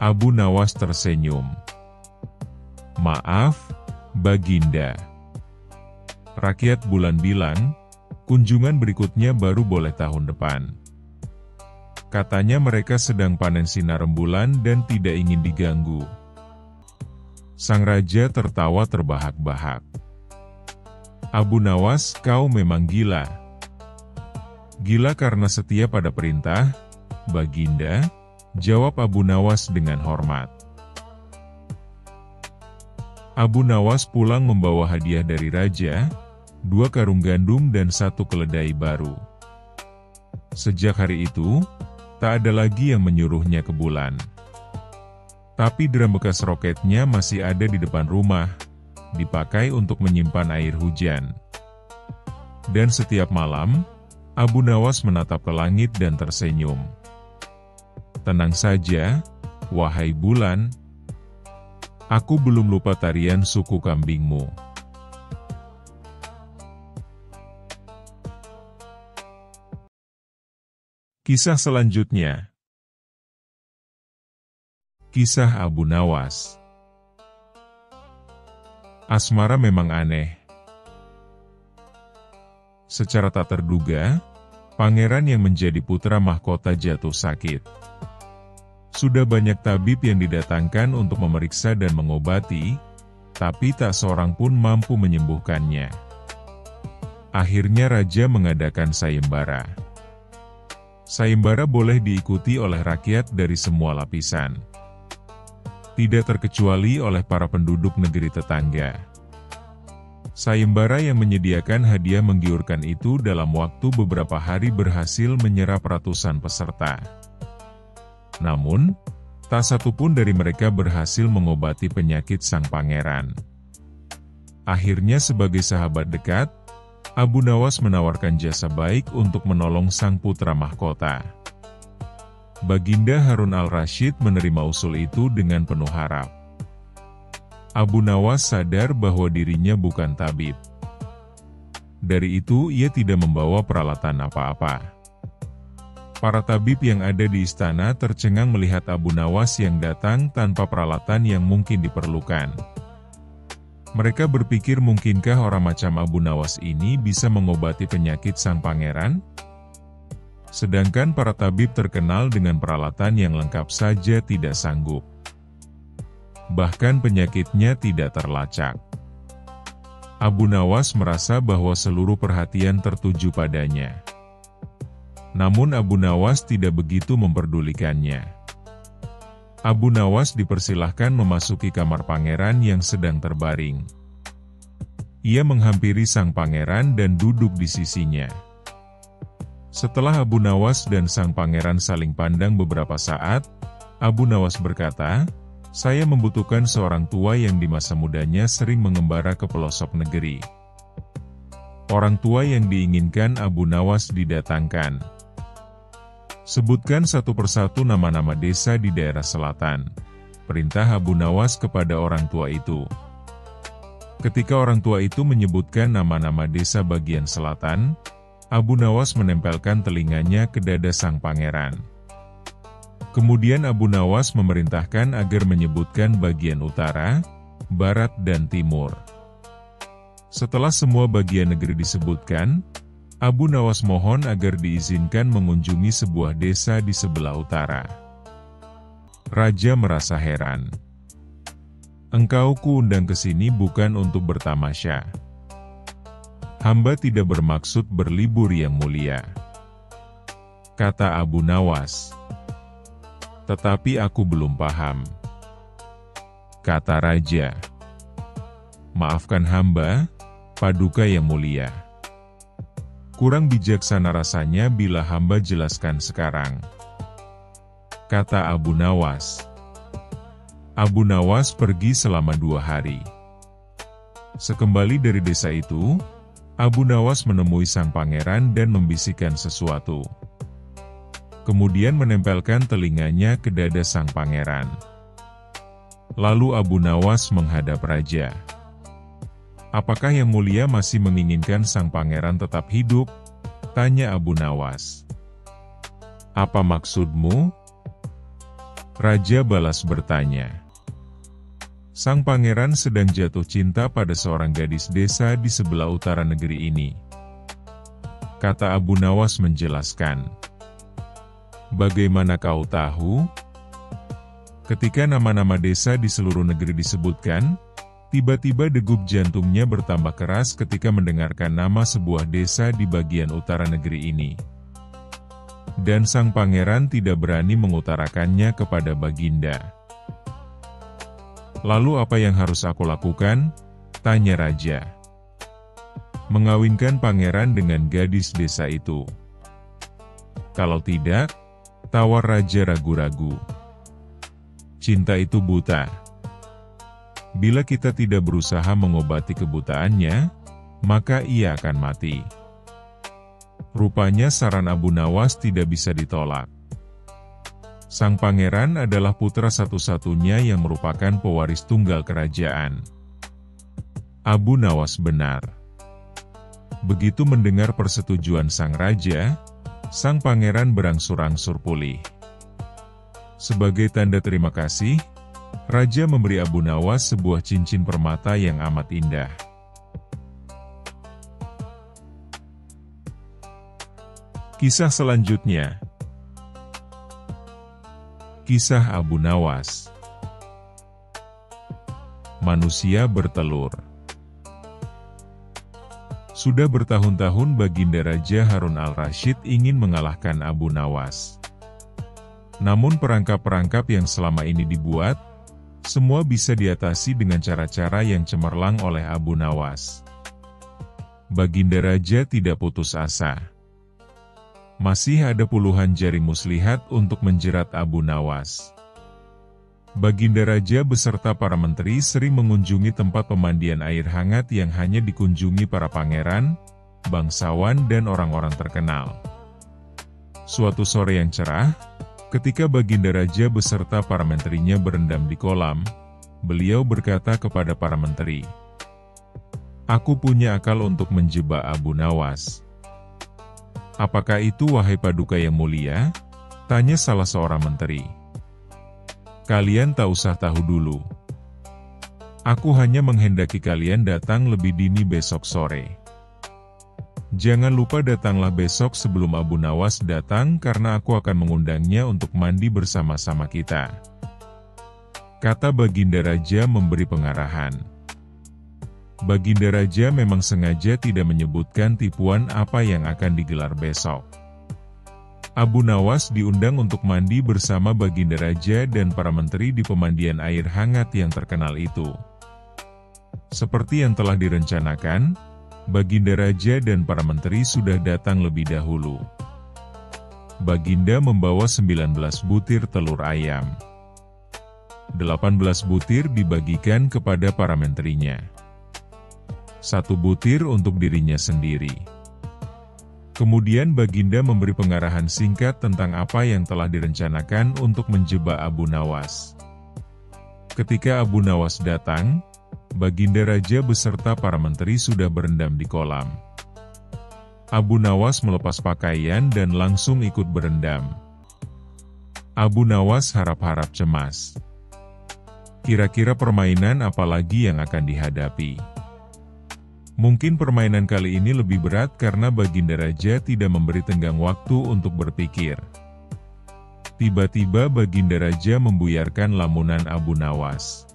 Abu Nawas tersenyum. Maaf, Baginda. Rakyat bulan bilang, kunjungan berikutnya baru boleh tahun depan. Katanya mereka sedang panen sinar rembulan dan tidak ingin diganggu. Sang raja tertawa terbahak-bahak. Abu Nawas, kau memang gila. Gila karena setia pada perintah, Baginda, jawab Abu Nawas dengan hormat. Abu Nawas pulang membawa hadiah dari raja, 2 karung gandum dan 1 keledai baru. Sejak hari itu, tak ada lagi yang menyuruhnya ke bulan. Tapi drum bekas roketnya masih ada di depan rumah, dipakai untuk menyimpan air hujan. Dan setiap malam, Abu Nawas menatap ke langit dan tersenyum. Tenang saja, wahai bulan. Aku belum lupa tarian suku kambingmu. Kisah selanjutnya. Kisah Abu Nawas. Asmara memang aneh. Secara tak terduga, pangeran yang menjadi putra mahkota jatuh sakit. Sudah banyak tabib yang didatangkan untuk memeriksa dan mengobati, tapi tak seorang pun mampu menyembuhkannya. Akhirnya raja mengadakan sayembara. Sayembara boleh diikuti oleh rakyat dari semua lapisan. Tidak terkecuali oleh para penduduk negeri tetangga. Sayembara yang menyediakan hadiah menggiurkan itu dalam waktu beberapa hari berhasil menyerap ratusan peserta. Namun, tak satu pun dari mereka berhasil mengobati penyakit sang pangeran. Akhirnya sebagai sahabat dekat, Abu Nawas menawarkan jasa baik untuk menolong sang putra mahkota. Baginda Harun al-Rasyid menerima usul itu dengan penuh harap. Abu Nawas sadar bahwa dirinya bukan tabib. Dari itu ia tidak membawa peralatan apa-apa. Para tabib yang ada di istana tercengang melihat Abu Nawas yang datang tanpa peralatan yang mungkin diperlukan. Mereka berpikir mungkinkah orang macam Abu Nawas ini bisa mengobati penyakit sang pangeran? Sedangkan para tabib terkenal dengan peralatan yang lengkap saja tidak sanggup. Bahkan penyakitnya tidak terlacak. Abu Nawas merasa bahwa seluruh perhatian tertuju padanya. Namun Abu Nawas tidak begitu memperdulikannya. Abu Nawas dipersilahkan memasuki kamar pangeran yang sedang terbaring. Ia menghampiri sang pangeran dan duduk di sisinya. Setelah Abu Nawas dan sang pangeran saling pandang beberapa saat, Abu Nawas berkata, "Saya membutuhkan seorang tua yang di masa mudanya sering mengembara ke pelosok negeri." Orang tua yang diinginkan Abu Nawas didatangkan. "Sebutkan satu persatu nama-nama desa di daerah selatan," perintah Abu Nawas kepada orang tua itu. Ketika orang tua itu menyebutkan nama-nama desa bagian selatan, Abu Nawas menempelkan telinganya ke dada sang pangeran. Kemudian Abu Nawas memerintahkan agar menyebutkan bagian utara, barat dan timur. Setelah semua bagian negeri disebutkan, Abu Nawas mohon agar diizinkan mengunjungi sebuah desa di sebelah utara. Raja merasa heran. "Engkau kuundang ke sini bukan untuk bertamasya. Hamba tidak bermaksud berlibur yang mulia," kata Abu Nawas. "Tetapi aku belum paham," kata raja. "Maafkan hamba, Paduka yang mulia. Kurang bijaksana rasanya bila hamba jelaskan sekarang," kata Abu Nawas. Abu Nawas pergi selama 2 hari. Sekembali dari desa itu, Abu Nawas menemui sang pangeran dan membisikkan sesuatu. Kemudian menempelkan telinganya ke dada sang pangeran. Lalu Abu Nawas menghadap raja. "Apakah yang mulia masih menginginkan sang pangeran tetap hidup?" tanya Abu Nawas. "Apa maksudmu?" Raja balas bertanya. "Sang pangeran sedang jatuh cinta pada seorang gadis desa di sebelah utara negeri ini," kata Abu Nawas menjelaskan. "Bagaimana kau tahu?" Ketika nama-nama desa di seluruh negeri disebutkan, tiba-tiba degup jantungnya bertambah keras ketika mendengarkan nama sebuah desa di bagian utara negeri ini. Dan sang pangeran tidak berani mengutarakannya kepada Baginda. "Lalu apa yang harus aku lakukan?" tanya raja. "Mengawinkan pangeran dengan gadis desa itu. Kalau tidak," tawar raja ragu-ragu. "Cinta itu buta. Bila kita tidak berusaha mengobati kebutaannya, maka ia akan mati." Rupanya saran Abu Nawas tidak bisa ditolak. Sang pangeran adalah putra satu-satunya yang merupakan pewaris tunggal kerajaan. Abu Nawas benar. Begitu mendengar persetujuan sang raja, sang pangeran berangsur-angsur pulih. Sebagai tanda terima kasih, raja memberi Abu Nawas sebuah cincin permata yang amat indah. Kisah selanjutnya. Kisah Abu Nawas. Manusia bertelur. Sudah bertahun-tahun Baginda Raja Harun al-Rasyid ingin mengalahkan Abu Nawas. Namun perangkap-perangkap yang selama ini dibuat, semua bisa diatasi dengan cara-cara yang cemerlang oleh Abu Nawas. Baginda Raja tidak putus asa. Masih ada puluhan jaring muslihat untuk menjerat Abu Nawas. Baginda Raja beserta para menteri sering mengunjungi tempat pemandian air hangat yang hanya dikunjungi para pangeran, bangsawan dan orang-orang terkenal. Suatu sore yang cerah, ketika Baginda Raja beserta para menterinya berendam di kolam, beliau berkata kepada para menteri, "Aku punya akal untuk menjebak Abu Nawas." "Apakah itu wahai Paduka yang mulia?" tanya salah seorang menteri. "Kalian tak usah tahu dulu. Aku hanya menghendaki kalian datang lebih dini besok sore. Jangan lupa datanglah besok sebelum Abu Nawas datang karena aku akan mengundangnya untuk mandi bersama-sama kita. Kata Baginda Raja memberi pengarahan. Baginda Raja memang sengaja tidak menyebutkan tipuan apa yang akan digelar besok. Abu Nawas diundang untuk mandi bersama Baginda Raja dan para menteri di pemandian air hangat yang terkenal itu. Seperti yang telah direncanakan, Baginda Raja dan para menteri sudah datang lebih dahulu. Baginda membawa 19 butir telur ayam. 18 butir dibagikan kepada para menterinya. 1 butir untuk dirinya sendiri. Kemudian Baginda memberi pengarahan singkat tentang apa yang telah direncanakan untuk menjebak Abu Nawas. Ketika Abu Nawas datang, Baginda Raja beserta para menteri sudah berendam di kolam. Abu Nawas melepas pakaian dan langsung ikut berendam. Abu Nawas harap-harap cemas. Kira-kira permainan apa lagi yang akan dihadapi? Mungkin permainan kali ini lebih berat karena Baginda Raja tidak memberi tenggang waktu untuk berpikir. Tiba-tiba Baginda Raja membuyarkan lamunan Abu Nawas.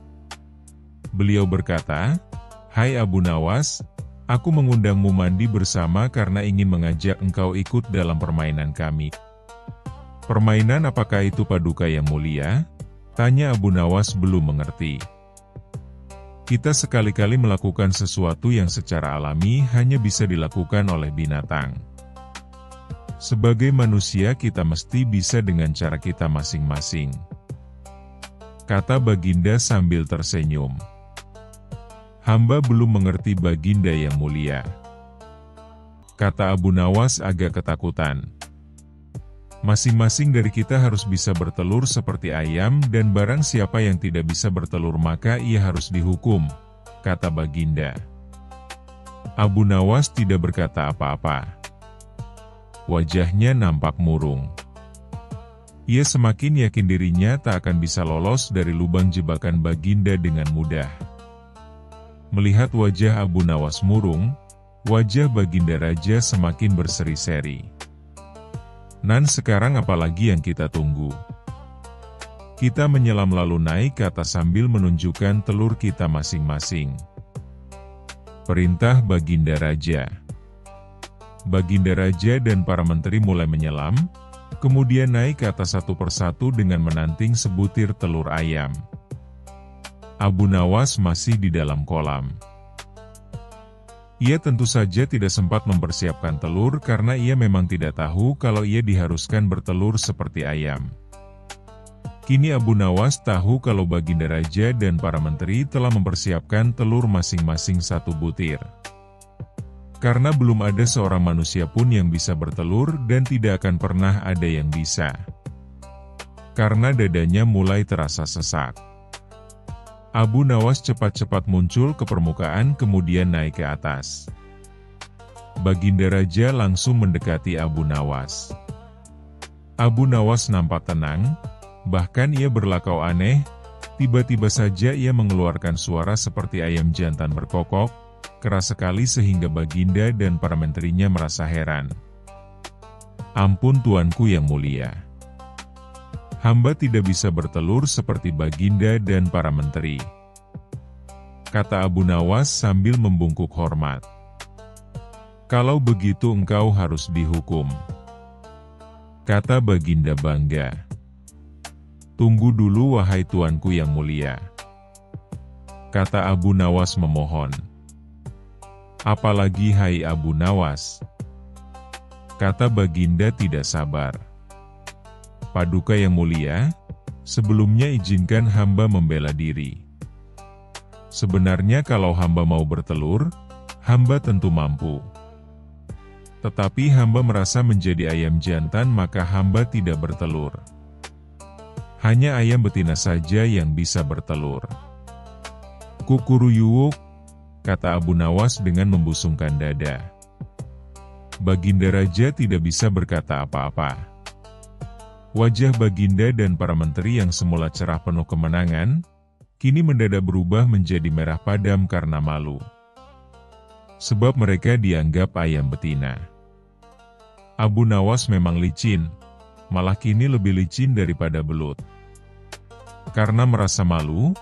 Beliau berkata, "Hai Abu Nawas, aku mengundangmu mandi bersama karena ingin mengajak engkau ikut dalam permainan kami." "Permainan apakah itu Paduka yang mulia?" tanya Abu Nawas belum mengerti. "Kita sekali-kali melakukan sesuatu yang secara alami hanya bisa dilakukan oleh binatang. Sebagai manusia kita mesti bisa dengan cara kita masing-masing," kata Baginda sambil tersenyum. "Hamba belum mengerti Baginda yang mulia," kata Abu Nawas agak ketakutan. "Masing-masing dari kita harus bisa bertelur seperti ayam dan barang siapa yang tidak bisa bertelur maka ia harus dihukum," kata Baginda. Abu Nawas tidak berkata apa-apa. Wajahnya nampak murung. Ia semakin yakin dirinya tak akan bisa lolos dari lubang jebakan Baginda dengan mudah. Melihat wajah Abu Nawas murung, wajah Baginda Raja semakin berseri-seri. "Nan, sekarang apalagi yang kita tunggu? Kita menyelam lalu naik ke atas sambil menunjukkan telur kita masing-masing," perintah Baginda Raja. Baginda Raja dan para menteri mulai menyelam, kemudian naik ke atas satu persatu dengan menanting sebutir telur ayam. Abu Nawas masih di dalam kolam. Ia tentu saja tidak sempat mempersiapkan telur karena ia memang tidak tahu kalau ia diharuskan bertelur seperti ayam. Kini Abu Nawas tahu kalau Baginda Raja dan para menteri telah mempersiapkan telur masing-masing 1 butir. Karena belum ada seorang manusia pun yang bisa bertelur dan tidak akan pernah ada yang bisa. Karena dadanya mulai terasa sesak. Abu Nawas cepat-cepat muncul ke permukaan kemudian naik ke atas. Baginda Raja langsung mendekati Abu Nawas. Abu Nawas nampak tenang, bahkan ia berlakau aneh, tiba-tiba saja ia mengeluarkan suara seperti ayam jantan berkokok, keras sekali sehingga Baginda dan para menterinya merasa heran. "Ampun Tuanku yang mulia. Hamba tidak bisa bertelur seperti Baginda dan para menteri," kata Abu Nawas sambil membungkuk hormat. "Kalau begitu engkau harus dihukum," kata Baginda bangga. "Tunggu dulu wahai Tuanku yang mulia," kata Abu Nawas memohon. "Apalagi hai Abu Nawas," kata Baginda tidak sabar. "Paduka yang mulia, sebelumnya izinkan hamba membela diri. Sebenarnya kalau hamba mau bertelur, hamba tentu mampu. Tetapi hamba merasa menjadi ayam jantan maka hamba tidak bertelur. Hanya ayam betina saja yang bisa bertelur." "Kukuruyuwuk," kata Abu Nawas dengan membusungkan dada. Baginda Raja tidak bisa berkata apa-apa. Wajah Baginda dan para menteri yang semula cerah penuh kemenangan, kini mendadak berubah menjadi merah padam karena malu. Sebab mereka dianggap ayam betina. Abu Nawas memang licin, malah kini lebih licin daripada belut. Karena merasa malu,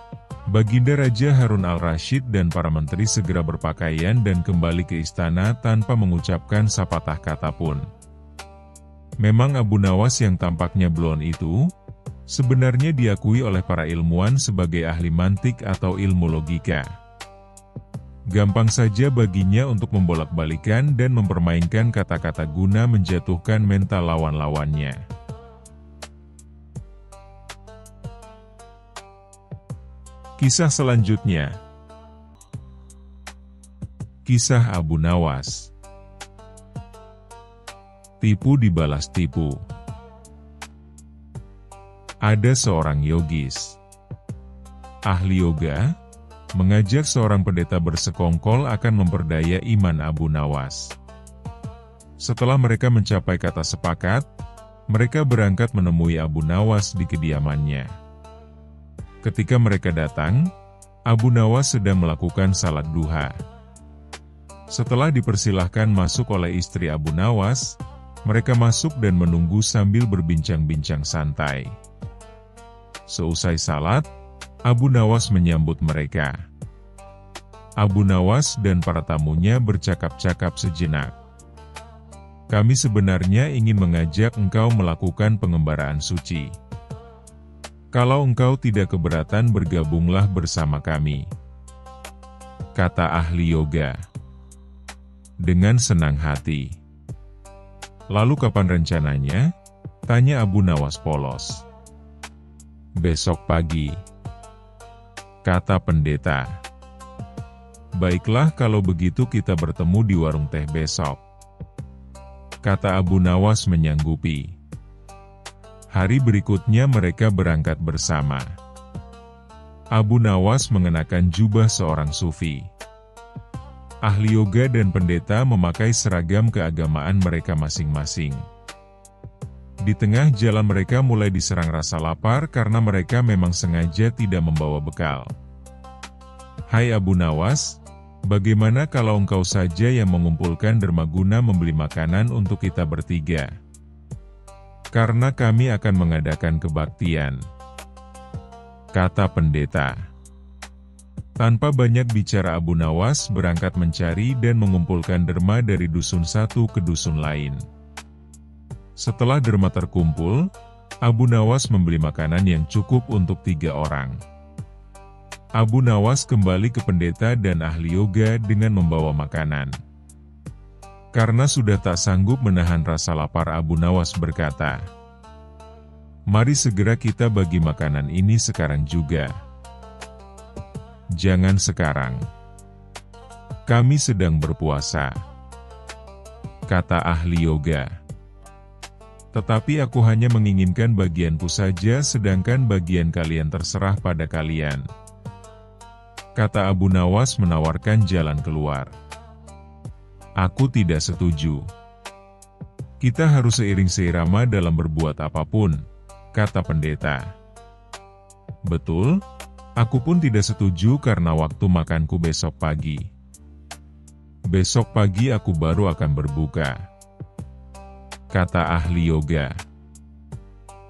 Baginda Raja Harun al-Rasyid dan para menteri segera berpakaian dan kembali ke istana tanpa mengucapkan sepatah kata pun. Memang Abu Nawas yang tampaknya blond itu, sebenarnya diakui oleh para ilmuwan sebagai ahli mantik atau ilmu logika. Gampang saja baginya untuk membolak-balikan dan mempermainkan kata-kata guna menjatuhkan mental lawan-lawannya. Kisah selanjutnya. Kisah Abu Nawas. Tipu dibalas tipu. Ada seorang yogis, ahli yoga, mengajak seorang pendeta bersekongkol akan memperdaya iman Abu Nawas. Setelah mereka mencapai kata sepakat, mereka berangkat menemui Abu Nawas di kediamannya. Ketika mereka datang, Abu Nawas sedang melakukan salat duha. Setelah dipersilahkan masuk oleh istri Abu Nawas, mereka masuk dan menunggu sambil berbincang-bincang santai. Seusai salat, Abu Nawas menyambut mereka. Abu Nawas dan para tamunya bercakap-cakap sejenak. Kami sebenarnya ingin mengajak engkau melakukan pengembaraan suci. Kalau engkau tidak keberatan bergabunglah bersama kami, kata ahli yoga. Dengan senang hati. Lalu kapan rencananya? Tanya Abu Nawas polos. Besok pagi, kata pendeta. Baiklah kalau begitu kita bertemu di warung teh besok, kata Abu Nawas menyanggupi. Hari berikutnya mereka berangkat bersama. Abu Nawas mengenakan jubah seorang sufi. Ahli yoga dan pendeta memakai seragam keagamaan mereka masing-masing. Di tengah jalan mereka mulai diserang rasa lapar karena mereka memang sengaja tidak membawa bekal. Hai Abu Nawas, bagaimana kalau engkau saja yang mengumpulkan dermaguna membeli makanan untuk kita bertiga? Karena kami akan mengadakan kebaktian, kata pendeta. Tanpa banyak bicara Abu Nawas berangkat mencari dan mengumpulkan derma dari dusun satu ke dusun lain. Setelah derma terkumpul, Abu Nawas membeli makanan yang cukup untuk 3 orang. Abu Nawas kembali ke pendeta dan ahli yoga dengan membawa makanan. Karena sudah tak sanggup menahan rasa lapar, Abu Nawas berkata, "Mari segera kita bagi makanan ini sekarang juga." "Jangan sekarang. Kami sedang berpuasa," kata ahli yoga. "Tetapi aku hanya menginginkan bagianku saja sedangkan bagian kalian terserah pada kalian," kata Abu Nawas menawarkan jalan keluar. "Aku tidak setuju. Kita harus seiring seirama dalam berbuat apapun," kata pendeta. "Betul, aku pun tidak setuju karena waktu makanku besok pagi. Besok pagi aku baru akan berbuka," kata ahli yoga.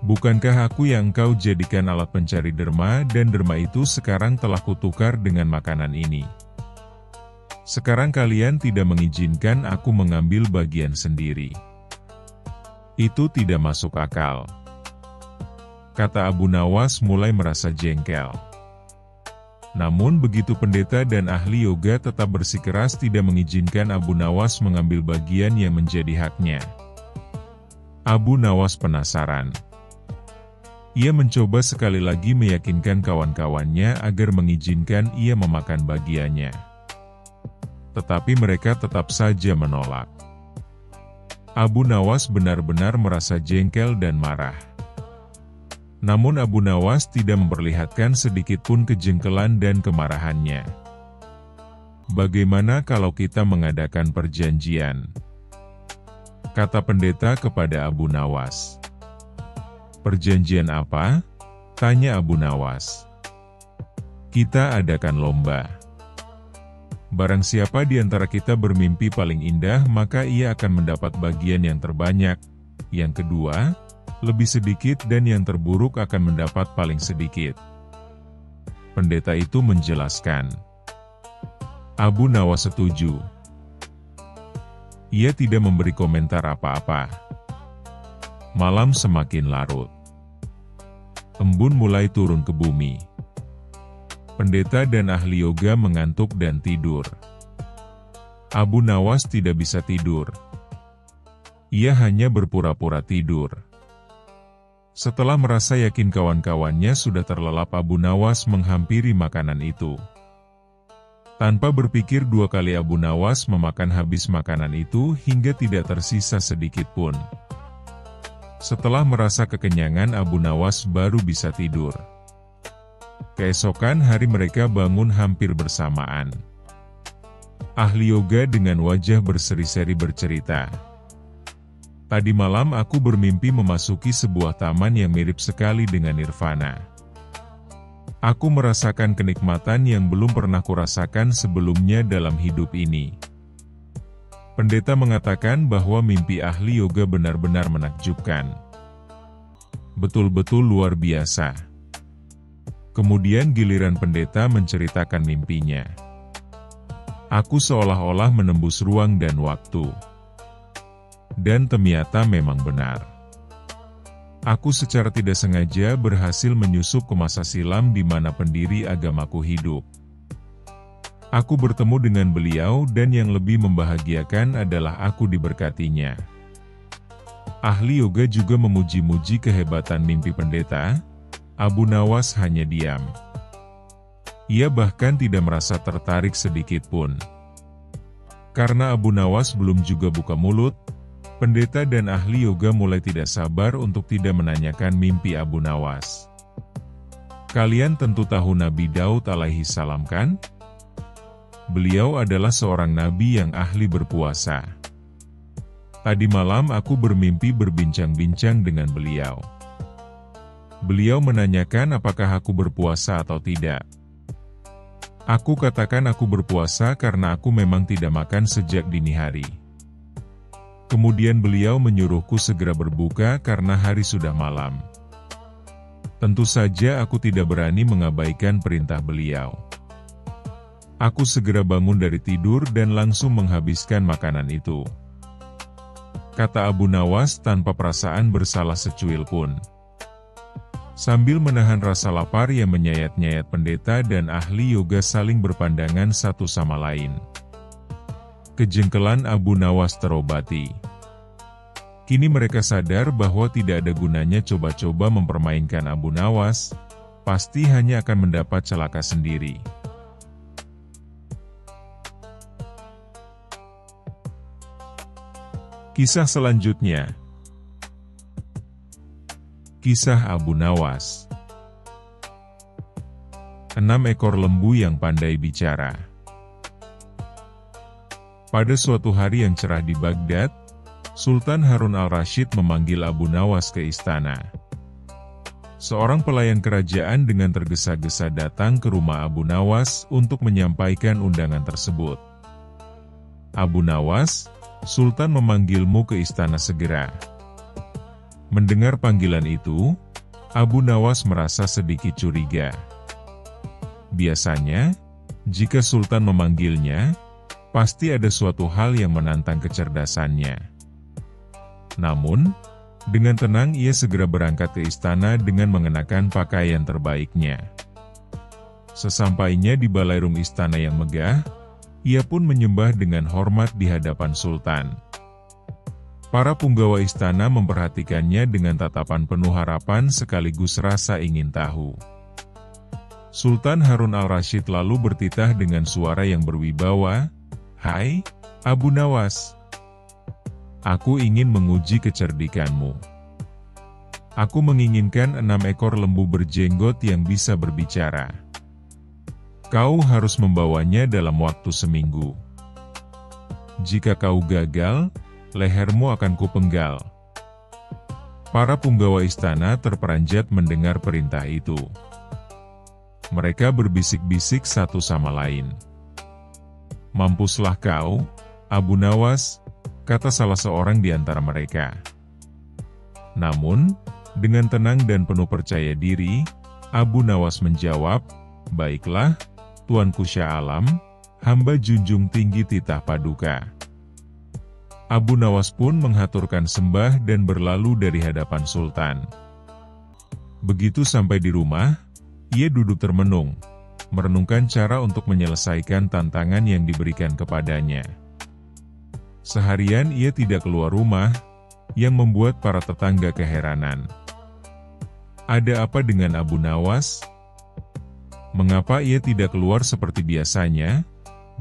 "Bukankah aku yang engkau jadikan alat pencari derma dan derma itu sekarang telah kutukar dengan makanan ini? Sekarang kalian tidak mengizinkan aku mengambil bagian sendiri. Itu tidak masuk akal," kata Abu Nawas mulai merasa jengkel. Namun begitu pendeta dan ahli yoga tetap bersikeras tidak mengizinkan Abu Nawas mengambil bagian yang menjadi haknya. Abu Nawas penasaran. Ia mencoba sekali lagi meyakinkan kawan-kawannya agar mengizinkan ia memakan bagiannya. Tetapi mereka tetap saja menolak. Abu Nawas benar-benar merasa jengkel dan marah. Namun Abu Nawas tidak memperlihatkan sedikitpun kejengkelan dan kemarahannya. "Bagaimana kalau kita mengadakan perjanjian?" kata pendeta kepada Abu Nawas. "Perjanjian apa?" tanya Abu Nawas. Kita adakan lomba. Barang siapa di antara kita bermimpi paling indah, maka ia akan mendapat bagian yang terbanyak. Yang kedua, lebih sedikit, dan yang terburuk akan mendapat paling sedikit. Pendeta itu menjelaskan. Abu Nawas setuju. Ia tidak memberi komentar apa-apa. Malam semakin larut. Embun mulai turun ke bumi. Pendeta dan ahli yoga mengantuk dan tidur. Abu Nawas tidak bisa tidur. Ia hanya berpura-pura tidur. Setelah merasa yakin kawan-kawannya sudah terlelap, Abu Nawas menghampiri makanan itu. Tanpa berpikir dua kali, Abu Nawas memakan habis makanan itu hingga tidak tersisa sedikit pun. Setelah merasa kekenyangan, Abu Nawas baru bisa tidur. Keesokan hari mereka bangun hampir bersamaan. Ahli yoga dengan wajah berseri-seri bercerita. Tadi malam aku bermimpi memasuki sebuah taman yang mirip sekali dengan nirvana. Aku merasakan kenikmatan yang belum pernah kurasakan sebelumnya dalam hidup ini. Pendeta mengatakan bahwa mimpi ahli yoga benar-benar menakjubkan. Betul-betul luar biasa. Kemudian giliran pendeta menceritakan mimpinya. Aku seolah-olah menembus ruang dan waktu. Dan ternyata memang benar. Aku secara tidak sengaja berhasil menyusup ke masa silam di mana pendiri agamaku hidup. Aku bertemu dengan beliau, dan yang lebih membahagiakan adalah aku diberkatinya. Ahli yoga juga memuji-muji kehebatan mimpi pendeta. Abu Nawas hanya diam. Ia bahkan tidak merasa tertarik sedikit pun. Karena Abu Nawas belum juga buka mulut, pendeta dan ahli yoga mulai tidak sabar untuk tidak menanyakan mimpi Abu Nawas. Kalian tentu tahu Nabi Daud alaihi salam kan? Beliau adalah seorang nabi yang ahli berpuasa. Tadi malam aku bermimpi berbincang-bincang dengan beliau. Beliau menanyakan apakah aku berpuasa atau tidak. Aku katakan aku berpuasa karena aku memang tidak makan sejak dini hari. Kemudian beliau menyuruhku segera berbuka karena hari sudah malam. Tentu saja aku tidak berani mengabaikan perintah beliau. Aku segera bangun dari tidur dan langsung menghabiskan makanan itu. Kata Abu Nawas tanpa perasaan bersalah secuil pun. Sambil menahan rasa lapar yang menyayat-nyayat, pendeta dan ahli yoga saling berpandangan satu sama lain. Kejengkelan Abu Nawas terobati. Kini mereka sadar bahwa tidak ada gunanya coba-coba mempermainkan Abu Nawas, pasti hanya akan mendapat celaka sendiri. Kisah selanjutnya. Kisah Abu Nawas. 6 ekor lembu yang pandai bicara. Pada suatu hari yang cerah di Baghdad, Sultan Harun al-Rasyid memanggil Abu Nawas ke istana. Seorang pelayan kerajaan dengan tergesa-gesa datang ke rumah Abu Nawas untuk menyampaikan undangan tersebut. Abu Nawas, Sultan memanggilmu ke istana segera. Mendengar panggilan itu, Abu Nawas merasa sedikit curiga. Biasanya, jika Sultan memanggilnya, pasti ada suatu hal yang menantang kecerdasannya. Namun, dengan tenang ia segera berangkat ke istana dengan mengenakan pakaian terbaiknya. Sesampainya di balairung istana yang megah, ia pun menyembah dengan hormat di hadapan Sultan. Para punggawa istana memperhatikannya dengan tatapan penuh harapan sekaligus rasa ingin tahu. Sultan Harun al-Rasyid lalu bertitah dengan suara yang berwibawa, "Hai, Abu Nawas. Aku ingin menguji kecerdikanmu. Aku menginginkan 6 ekor lembu berjenggot yang bisa berbicara. Kau harus membawanya dalam waktu seminggu. Jika kau gagal, lehermu akan kupenggal." Para punggawa istana terperanjat mendengar perintah itu. Mereka berbisik-bisik satu sama lain. "Mampuslah kau, Abu Nawas," kata salah seorang di antara mereka. Namun, dengan tenang dan penuh percaya diri, Abu Nawas menjawab, "Baiklah, Tuanku Syah Alam, hamba junjung tinggi titah paduka." Abu Nawas pun menghaturkan sembah dan berlalu dari hadapan Sultan. Begitu sampai di rumah, ia duduk termenung, merenungkan cara untuk menyelesaikan tantangan yang diberikan kepadanya. Seharian ia tidak keluar rumah, yang membuat para tetangga keheranan. Ada apa dengan Abu Nawas? Mengapa ia tidak keluar seperti biasanya?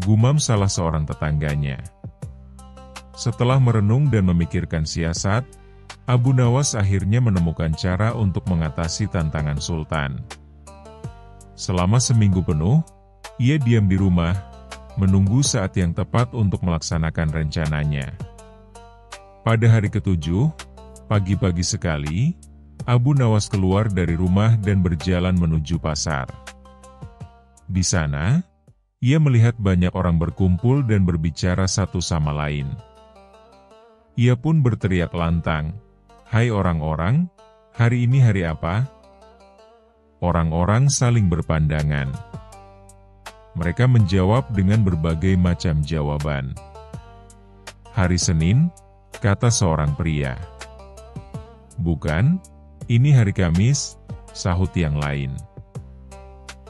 Gumam salah seorang tetangganya. Setelah merenung dan memikirkan siasat, Abu Nawas akhirnya menemukan cara untuk mengatasi tantangan Sultan. Selama seminggu penuh, ia diam di rumah, menunggu saat yang tepat untuk melaksanakan rencananya. Pada hari ke-7, pagi-pagi sekali, Abu Nawas keluar dari rumah dan berjalan menuju pasar. Di sana, ia melihat banyak orang berkumpul dan berbicara satu sama lain. Ia pun berteriak lantang, "Hai orang-orang, hari ini hari apa?" Orang-orang saling berpandangan. Mereka menjawab dengan berbagai macam jawaban. "Hari Senin," kata seorang pria. "Bukan, ini hari Kamis," sahut yang lain.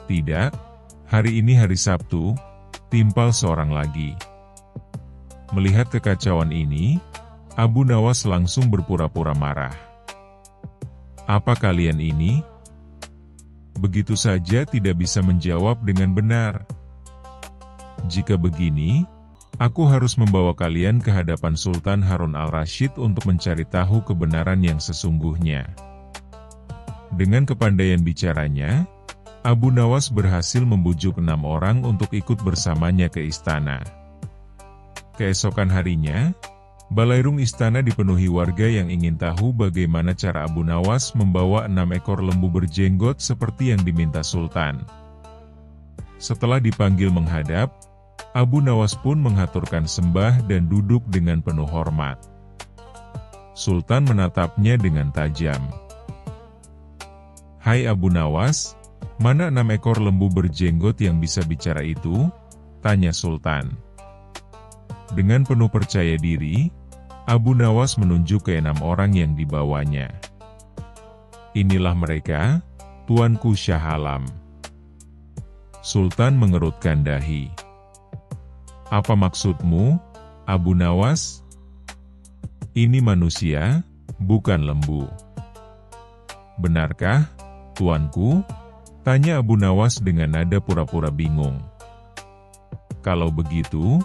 "Tidak, hari ini hari Sabtu," timpal seorang lagi. Melihat kekacauan ini, Abu Nawas langsung berpura-pura marah. "Apa kalian ini? Begitu saja tidak bisa menjawab dengan benar. Jika begini, aku harus membawa kalian ke hadapan Sultan Harun al-Rasyid untuk mencari tahu kebenaran yang sesungguhnya." Dengan kepandaian bicaranya, Abu Nawas berhasil membujuk 6 orang untuk ikut bersamanya ke istana. Keesokan harinya, balairung istana dipenuhi warga yang ingin tahu bagaimana cara Abu Nawas membawa 6 ekor lembu berjenggot seperti yang diminta Sultan. Setelah dipanggil menghadap, Abu Nawas pun menghaturkan sembah dan duduk dengan penuh hormat. Sultan menatapnya dengan tajam. "Hai Abu Nawas, mana 6 ekor lembu berjenggot yang bisa bicara itu?" tanya Sultan. Dengan penuh percaya diri, Abu Nawas menunjuk ke 6 orang yang dibawanya. "Inilah mereka, Tuanku Syah Alam." Sultan mengerutkan dahi. "Apa maksudmu, Abu Nawas?" "Ini manusia, bukan lembu." "Benarkah, Tuanku?" tanya Abu Nawas dengan nada pura-pura bingung. "Kalau begitu,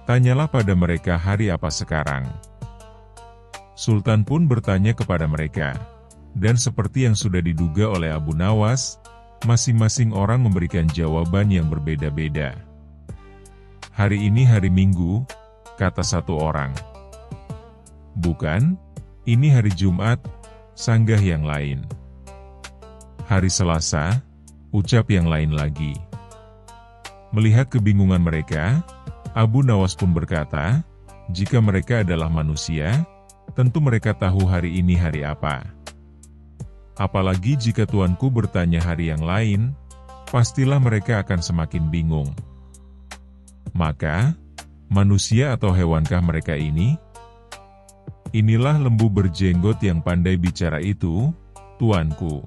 tanyalah pada mereka hari apa sekarang." Sultan pun bertanya kepada mereka, dan seperti yang sudah diduga oleh Abu Nawas, masing-masing orang memberikan jawaban yang berbeda-beda. "Hari ini hari Minggu," kata satu orang. "Bukan, ini hari Jumat," sanggah yang lain. "Hari Selasa," ucap yang lain lagi. Melihat kebingungan mereka, Abu Nawas pun berkata, "Jika mereka adalah manusia, tentu mereka tahu hari ini hari apa. Apalagi jika Tuanku bertanya hari yang lain, pastilah mereka akan semakin bingung. Maka, manusia atau hewankah mereka ini? Inilah lembu berjenggot yang pandai bicara itu, Tuanku."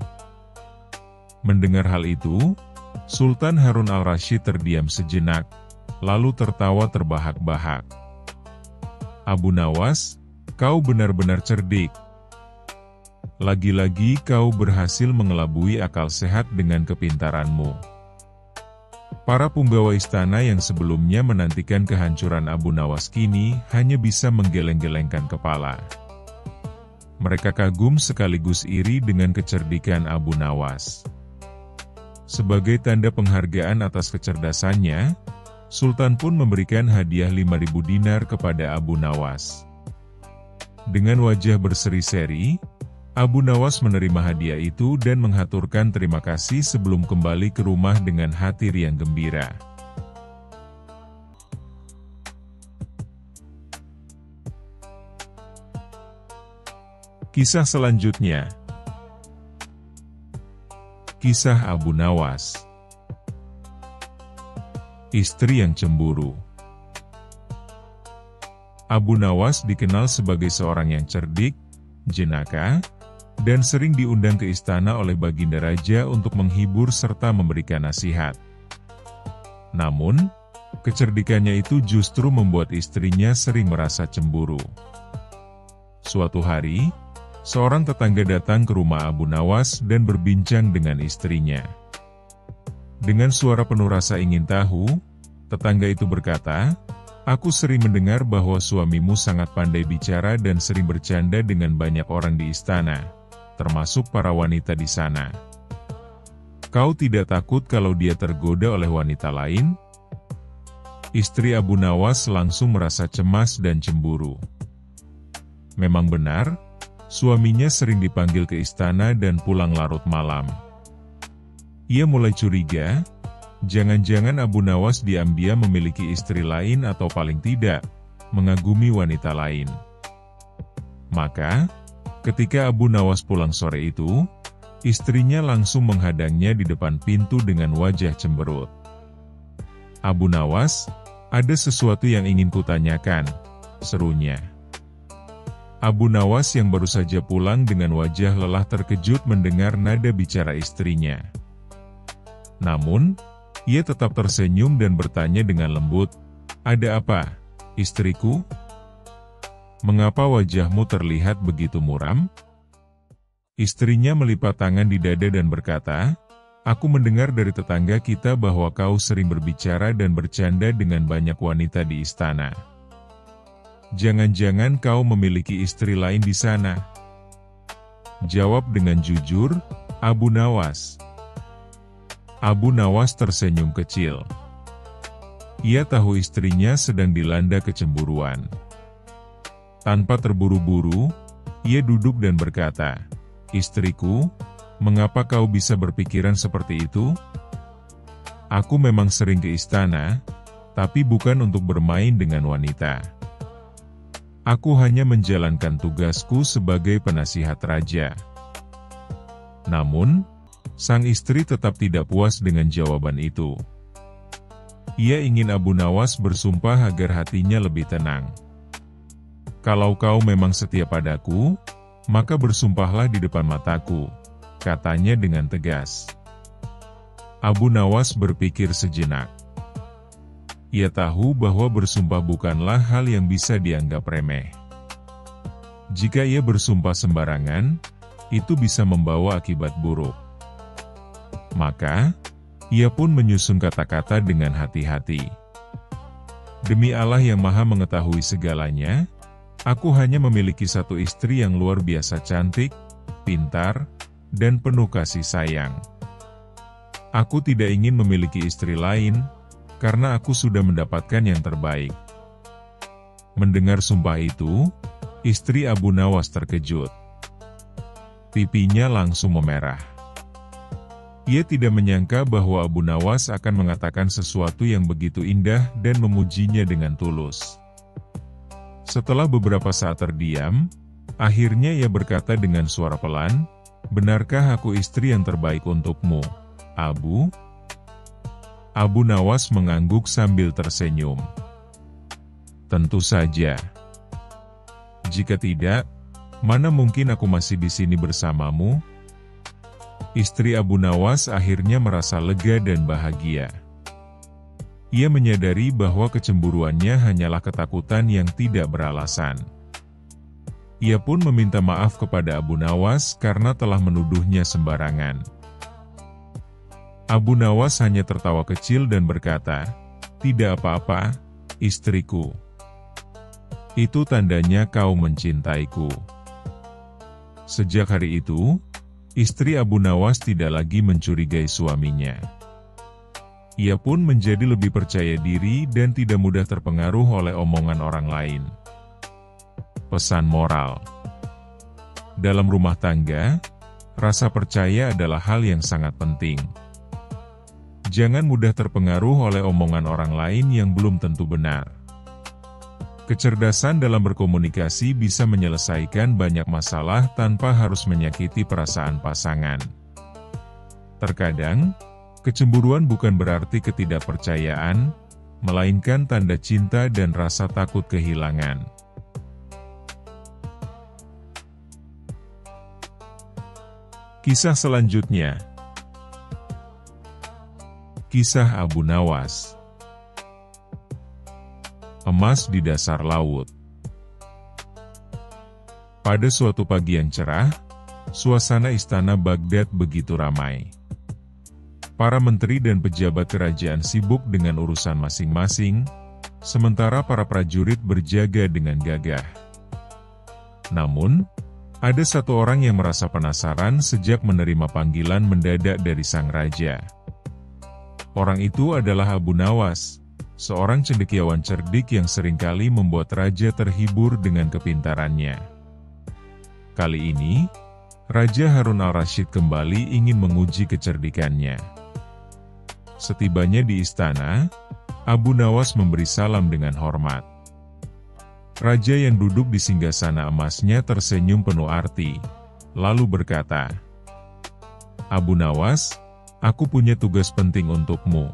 Mendengar hal itu, Sultan Harun al-Rasyid terdiam sejenak, lalu tertawa terbahak-bahak. "Abu Nawas, kau benar-benar cerdik. Lagi-lagi kau berhasil mengelabui akal sehat dengan kepintaranmu." Para punggawa istana yang sebelumnya menantikan kehancuran Abu Nawas kini hanya bisa menggeleng-gelengkan kepala. Mereka kagum sekaligus iri dengan kecerdikan Abu Nawas. Sebagai tanda penghargaan atas kecerdasannya, Sultan pun memberikan hadiah 5.000 dinar kepada Abu Nawas. Dengan wajah berseri-seri, Abu Nawas menerima hadiah itu dan menghaturkan terima kasih sebelum kembali ke rumah dengan hati riang gembira. Kisah selanjutnya. Kisah Abu Nawas. Istri yang cemburu. Abu Nawas dikenal sebagai seorang yang cerdik, jenaka, dan sering diundang ke istana oleh Baginda Raja untuk menghibur serta memberikan nasihat. Namun, kecerdikannya itu justru membuat istrinya sering merasa cemburu. Suatu hari, seorang tetangga datang ke rumah Abu Nawas dan berbincang dengan istrinya. Dengan suara penuh rasa ingin tahu, tetangga itu berkata, "Aku sering mendengar bahwa suamimu sangat pandai bicara dan sering bercanda dengan banyak orang di istana, termasuk para wanita di sana. Kau tidak takut kalau dia tergoda oleh wanita lain?" Istri Abu Nawas langsung merasa cemas dan cemburu. Memang benar, suaminya sering dipanggil ke istana dan pulang larut malam. Ia mulai curiga, jangan-jangan Abu Nawas diam-diam memiliki istri lain atau paling tidak, mengagumi wanita lain. Maka, ketika Abu Nawas pulang sore itu, istrinya langsung menghadangnya di depan pintu dengan wajah cemberut. "Abu Nawas, ada sesuatu yang ingin kutanyakan," serunya. Abu Nawas yang baru saja pulang dengan wajah lelah terkejut mendengar nada bicara istrinya. Namun, ia tetap tersenyum dan bertanya dengan lembut, "Ada apa, istriku? Mengapa wajahmu terlihat begitu muram?" Istrinya melipat tangan di dada dan berkata, "Aku mendengar dari tetangga kita bahwa kau sering berbicara dan bercanda dengan banyak wanita di istana. Jangan-jangan kau memiliki istri lain di sana?" Jawab dengan jujur, Abu Nawas. Abu Nawas tersenyum kecil. Ia tahu istrinya sedang dilanda kecemburuan. Tanpa terburu-buru, ia duduk dan berkata, "Istriku, mengapa kau bisa berpikiran seperti itu? Aku memang sering ke istana, tapi bukan untuk bermain dengan wanita. Aku hanya menjalankan tugasku sebagai penasihat raja." Namun, sang istri tetap tidak puas dengan jawaban itu. Ia ingin Abu Nawas bersumpah agar hatinya lebih tenang. "Kalau kau memang setia padaku, maka bersumpahlah di depan mataku," katanya dengan tegas. Abu Nawas berpikir sejenak. Ia tahu bahwa bersumpah bukanlah hal yang bisa dianggap remeh. Jika ia bersumpah sembarangan, itu bisa membawa akibat buruk. Maka, ia pun menyusun kata-kata dengan hati-hati. "Demi Allah yang Maha Mengetahui segalanya, aku hanya memiliki satu istri yang luar biasa cantik, pintar, dan penuh kasih sayang. Aku tidak ingin memiliki istri lain, karena aku sudah mendapatkan yang terbaik." Mendengar sumpah itu, istri Abu Nawas terkejut. Pipinya langsung memerah. Ia tidak menyangka bahwa Abu Nawas akan mengatakan sesuatu yang begitu indah dan memujinya dengan tulus. Setelah beberapa saat terdiam, akhirnya ia berkata dengan suara pelan, "Benarkah aku istri yang terbaik untukmu, Abu?" Abu Nawas mengangguk sambil tersenyum. "Tentu saja. Jika tidak, mana mungkin aku masih di sini bersamamu?" Istri Abu Nawas akhirnya merasa lega dan bahagia. Ia menyadari bahwa kecemburuannya hanyalah ketakutan yang tidak beralasan. Ia pun meminta maaf kepada Abu Nawas karena telah menuduhnya sembarangan. Abu Nawas hanya tertawa kecil dan berkata, "Tidak apa-apa, istriku. Itu tandanya kau mencintaiku." Sejak hari itu, istri Abu Nawas tidak lagi mencurigai suaminya. Ia pun menjadi lebih percaya diri dan tidak mudah terpengaruh oleh omongan orang lain. Pesan moral: Dalam rumah tangga, rasa percaya adalah hal yang sangat penting. Jangan mudah terpengaruh oleh omongan orang lain yang belum tentu benar. Kecerdasan dalam berkomunikasi bisa menyelesaikan banyak masalah tanpa harus menyakiti perasaan pasangan. Terkadang, kecemburuan bukan berarti ketidakpercayaan, melainkan tanda cinta dan rasa takut kehilangan. Kisah selanjutnya. Kisah Abu Nawas. Emas di dasar laut. Pada suatu pagi yang cerah, suasana istana Baghdad begitu ramai. Para menteri dan pejabat kerajaan sibuk dengan urusan masing-masing, sementara para prajurit berjaga dengan gagah. Namun, ada satu orang yang merasa penasaran sejak menerima panggilan mendadak dari sang raja. Orang itu adalah Abu Nawas, seorang cendekiawan cerdik yang seringkali membuat raja terhibur dengan kepintarannya. Kali ini, Raja Harun al-Rasyid kembali ingin menguji kecerdikannya. Setibanya di istana, Abu Nawas memberi salam dengan hormat. Raja yang duduk di singgasana emasnya tersenyum penuh arti, lalu berkata, "Abu Nawas, aku punya tugas penting untukmu.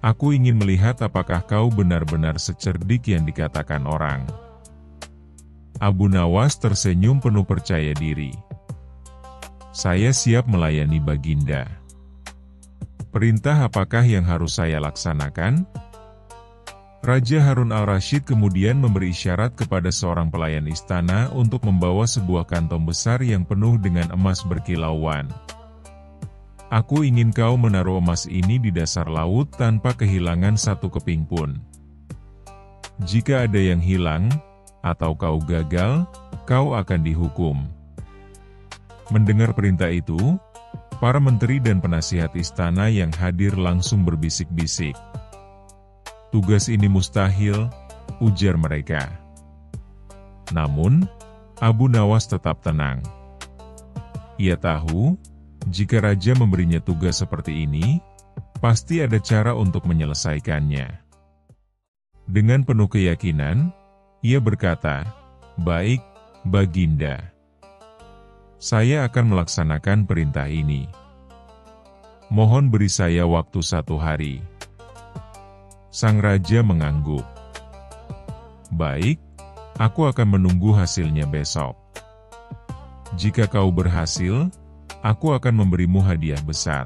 Aku ingin melihat apakah kau benar-benar secerdik yang dikatakan orang." Abu Nawas tersenyum penuh percaya diri. "Saya siap melayani Baginda. Perintah apakah yang harus saya laksanakan?" Raja Harun al-Rasyid kemudian memberi isyarat kepada seorang pelayan istana untuk membawa sebuah kantong besar yang penuh dengan emas berkilauan. "Aku ingin kau menaruh emas ini di dasar laut tanpa kehilangan satu keping pun. Jika ada yang hilang, atau kau gagal, kau akan dihukum." Mendengar perintah itu, para menteri dan penasihat istana yang hadir langsung berbisik-bisik. "Tugas ini mustahil," ujar mereka. Namun, Abu Nawas tetap tenang. Ia tahu, jika raja memberinya tugas seperti ini, pasti ada cara untuk menyelesaikannya. Dengan penuh keyakinan, ia berkata, "Baik, Baginda. Saya akan melaksanakan perintah ini. Mohon beri saya waktu 1 hari." Sang raja mengangguk. "Baik, aku akan menunggu hasilnya besok. Jika kau berhasil, aku akan memberimu hadiah besar.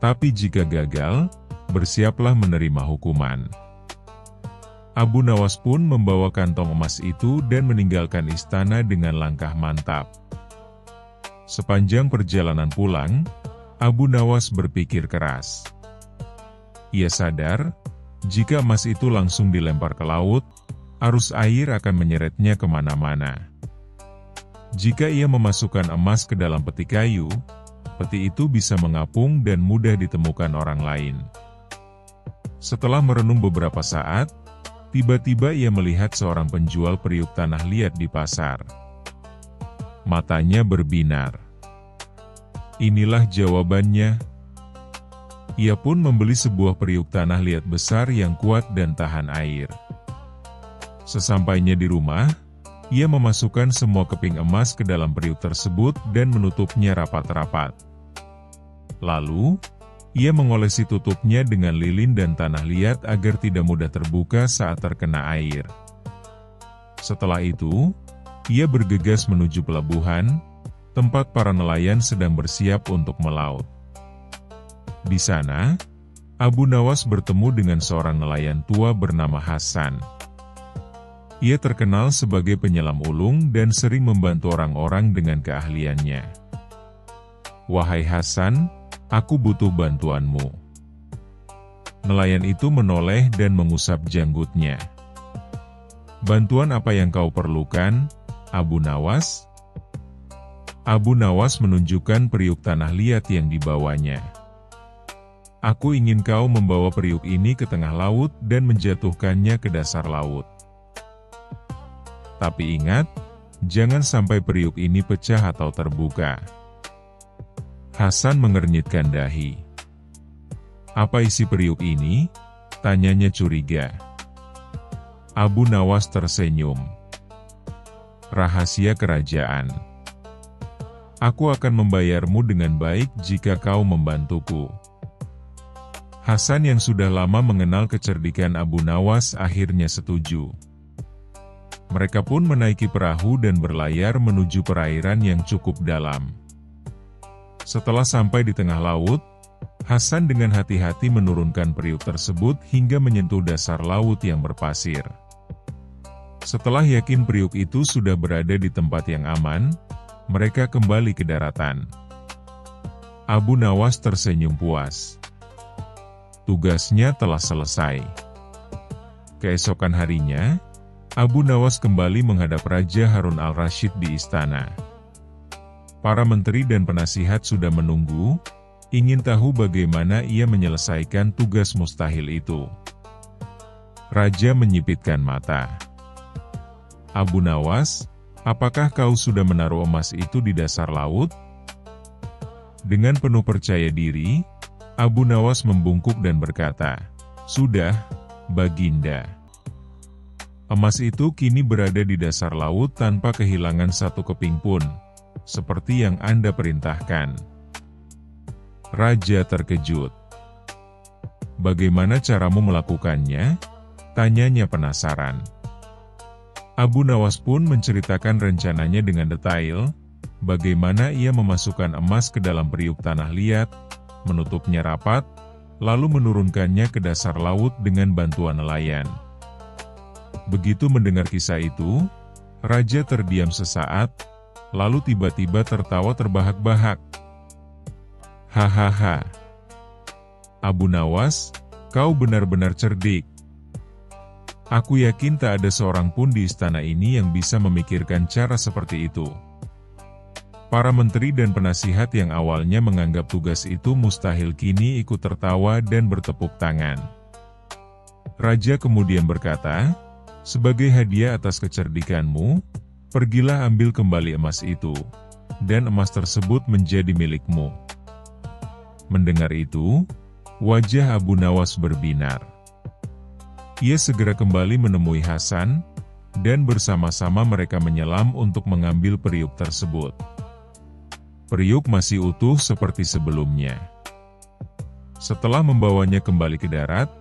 Tapi jika gagal, bersiaplah menerima hukuman." Abu Nawas pun membawa kantong emas itu dan meninggalkan istana dengan langkah mantap. Sepanjang perjalanan pulang, Abu Nawas berpikir keras. Ia sadar, jika emas itu langsung dilempar ke laut, arus air akan menyeretnya kemana-mana. Jika ia memasukkan emas ke dalam peti kayu, peti itu bisa mengapung dan mudah ditemukan orang lain. Setelah merenung beberapa saat, tiba-tiba ia melihat seorang penjual periuk tanah liat di pasar. Matanya berbinar. Inilah jawabannya. Ia pun membeli sebuah periuk tanah liat besar yang kuat dan tahan air. Sesampainya di rumah, ia memasukkan semua keping emas ke dalam periuk tersebut dan menutupnya rapat-rapat. Lalu, ia mengolesi tutupnya dengan lilin dan tanah liat agar tidak mudah terbuka saat terkena air. Setelah itu, ia bergegas menuju pelabuhan, tempat para nelayan sedang bersiap untuk melaut. Di sana, Abu Nawas bertemu dengan seorang nelayan tua bernama Hasan. Ia terkenal sebagai penyelam ulung dan sering membantu orang-orang dengan keahliannya. "Wahai Hasan, aku butuh bantuanmu." Nelayan itu menoleh dan mengusap janggutnya. "Bantuan apa yang kau perlukan, Abu Nawas?" Abu Nawas menunjukkan periuk tanah liat yang dibawanya. "Aku ingin kau membawa periuk ini ke tengah laut dan menjatuhkannya ke dasar laut. Tapi ingat, Jangan sampai periuk ini pecah atau terbuka. Hasan mengernyitkan dahi. Apa isi periuk ini? Tanyanya curiga. Abu Nawas tersenyum. Rahasia kerajaan. Aku akan membayarmu dengan baik jika kau membantuku. Hasan yang sudah lama mengenal kecerdikan Abu Nawas akhirnya setuju. Mereka pun menaiki perahu dan berlayar menuju perairan yang cukup dalam. Setelah sampai di tengah laut, Hasan dengan hati-hati menurunkan periuk tersebut hingga menyentuh dasar laut yang berpasir. Setelah yakin periuk itu sudah berada di tempat yang aman, mereka kembali ke daratan. Abu Nawas tersenyum puas. Tugasnya telah selesai. Keesokan harinya, Abu Nawas kembali menghadap Raja Harun al-Rasyid di istana. Para menteri dan penasihat sudah menunggu, ingin tahu bagaimana ia menyelesaikan tugas mustahil itu. Raja menyipitkan mata. Abu Nawas, apakah kau sudah menaruh emas itu di dasar laut? Dengan penuh percaya diri, Abu Nawas membungkuk dan berkata, "Sudah, Baginda." Emas itu kini berada di dasar laut tanpa kehilangan satu keping pun, seperti yang Anda perintahkan. Raja terkejut. "Bagaimana caramu melakukannya?" tanyanya penasaran. Abu Nawas pun menceritakan rencananya dengan detail, bagaimana ia memasukkan emas ke dalam periuk tanah liat, menutupnya rapat, lalu menurunkannya ke dasar laut dengan bantuan nelayan. Begitu mendengar kisah itu, Raja terdiam sesaat, lalu tiba-tiba tertawa terbahak-bahak. "Hahaha. Abu Nawas, kau benar-benar cerdik. Aku yakin tak ada seorang pun di istana ini yang bisa memikirkan cara seperti itu." Para menteri dan penasihat yang awalnya menganggap tugas itu mustahil kini ikut tertawa dan bertepuk tangan. Raja kemudian berkata, "Sebagai hadiah atas kecerdikanmu, pergilah ambil kembali emas itu, dan emas tersebut menjadi milikmu." Mendengar itu, wajah Abu Nawas berbinar. Ia segera kembali menemui Hasan, dan bersama-sama mereka menyelam untuk mengambil periuk tersebut. Periuk masih utuh seperti sebelumnya. Setelah membawanya kembali ke darat,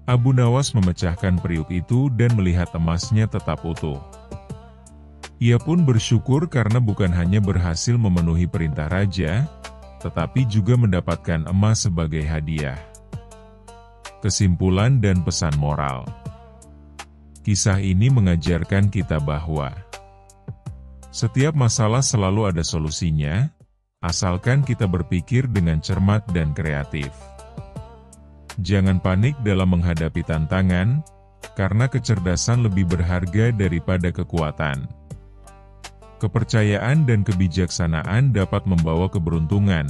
Abu Nawas memecahkan periuk itu dan melihat emasnya tetap utuh. Ia pun bersyukur karena bukan hanya berhasil memenuhi perintah raja, tetapi juga mendapatkan emas sebagai hadiah. Kesimpulan dan pesan moral. Kisah ini mengajarkan kita bahwa setiap masalah selalu ada solusinya, asalkan kita berpikir dengan cermat dan kreatif. Jangan panik dalam menghadapi tantangan, karena kecerdasan lebih berharga daripada kekuatan. Kepercayaan dan kebijaksanaan dapat membawa keberuntungan,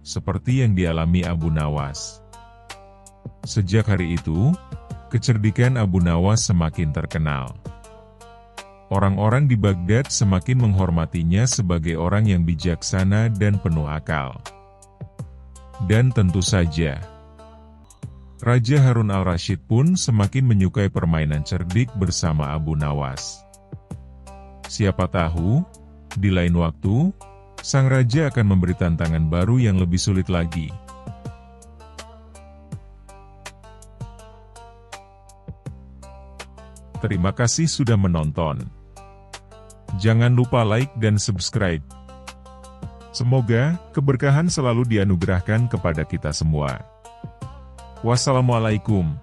seperti yang dialami Abu Nawas. Sejak hari itu, kecerdikan Abu Nawas semakin terkenal. Orang-orang di Baghdad semakin menghormatinya sebagai orang yang bijaksana dan penuh akal. Dan tentu saja, Raja Harun al-Rasyid pun semakin menyukai permainan cerdik bersama Abu Nawas. Siapa tahu, di lain waktu, sang raja akan memberi tantangan baru yang lebih sulit lagi. Terima kasih sudah menonton. Jangan lupa like dan subscribe. Semoga keberkahan selalu dianugerahkan kepada kita semua. Wassalamualaikum.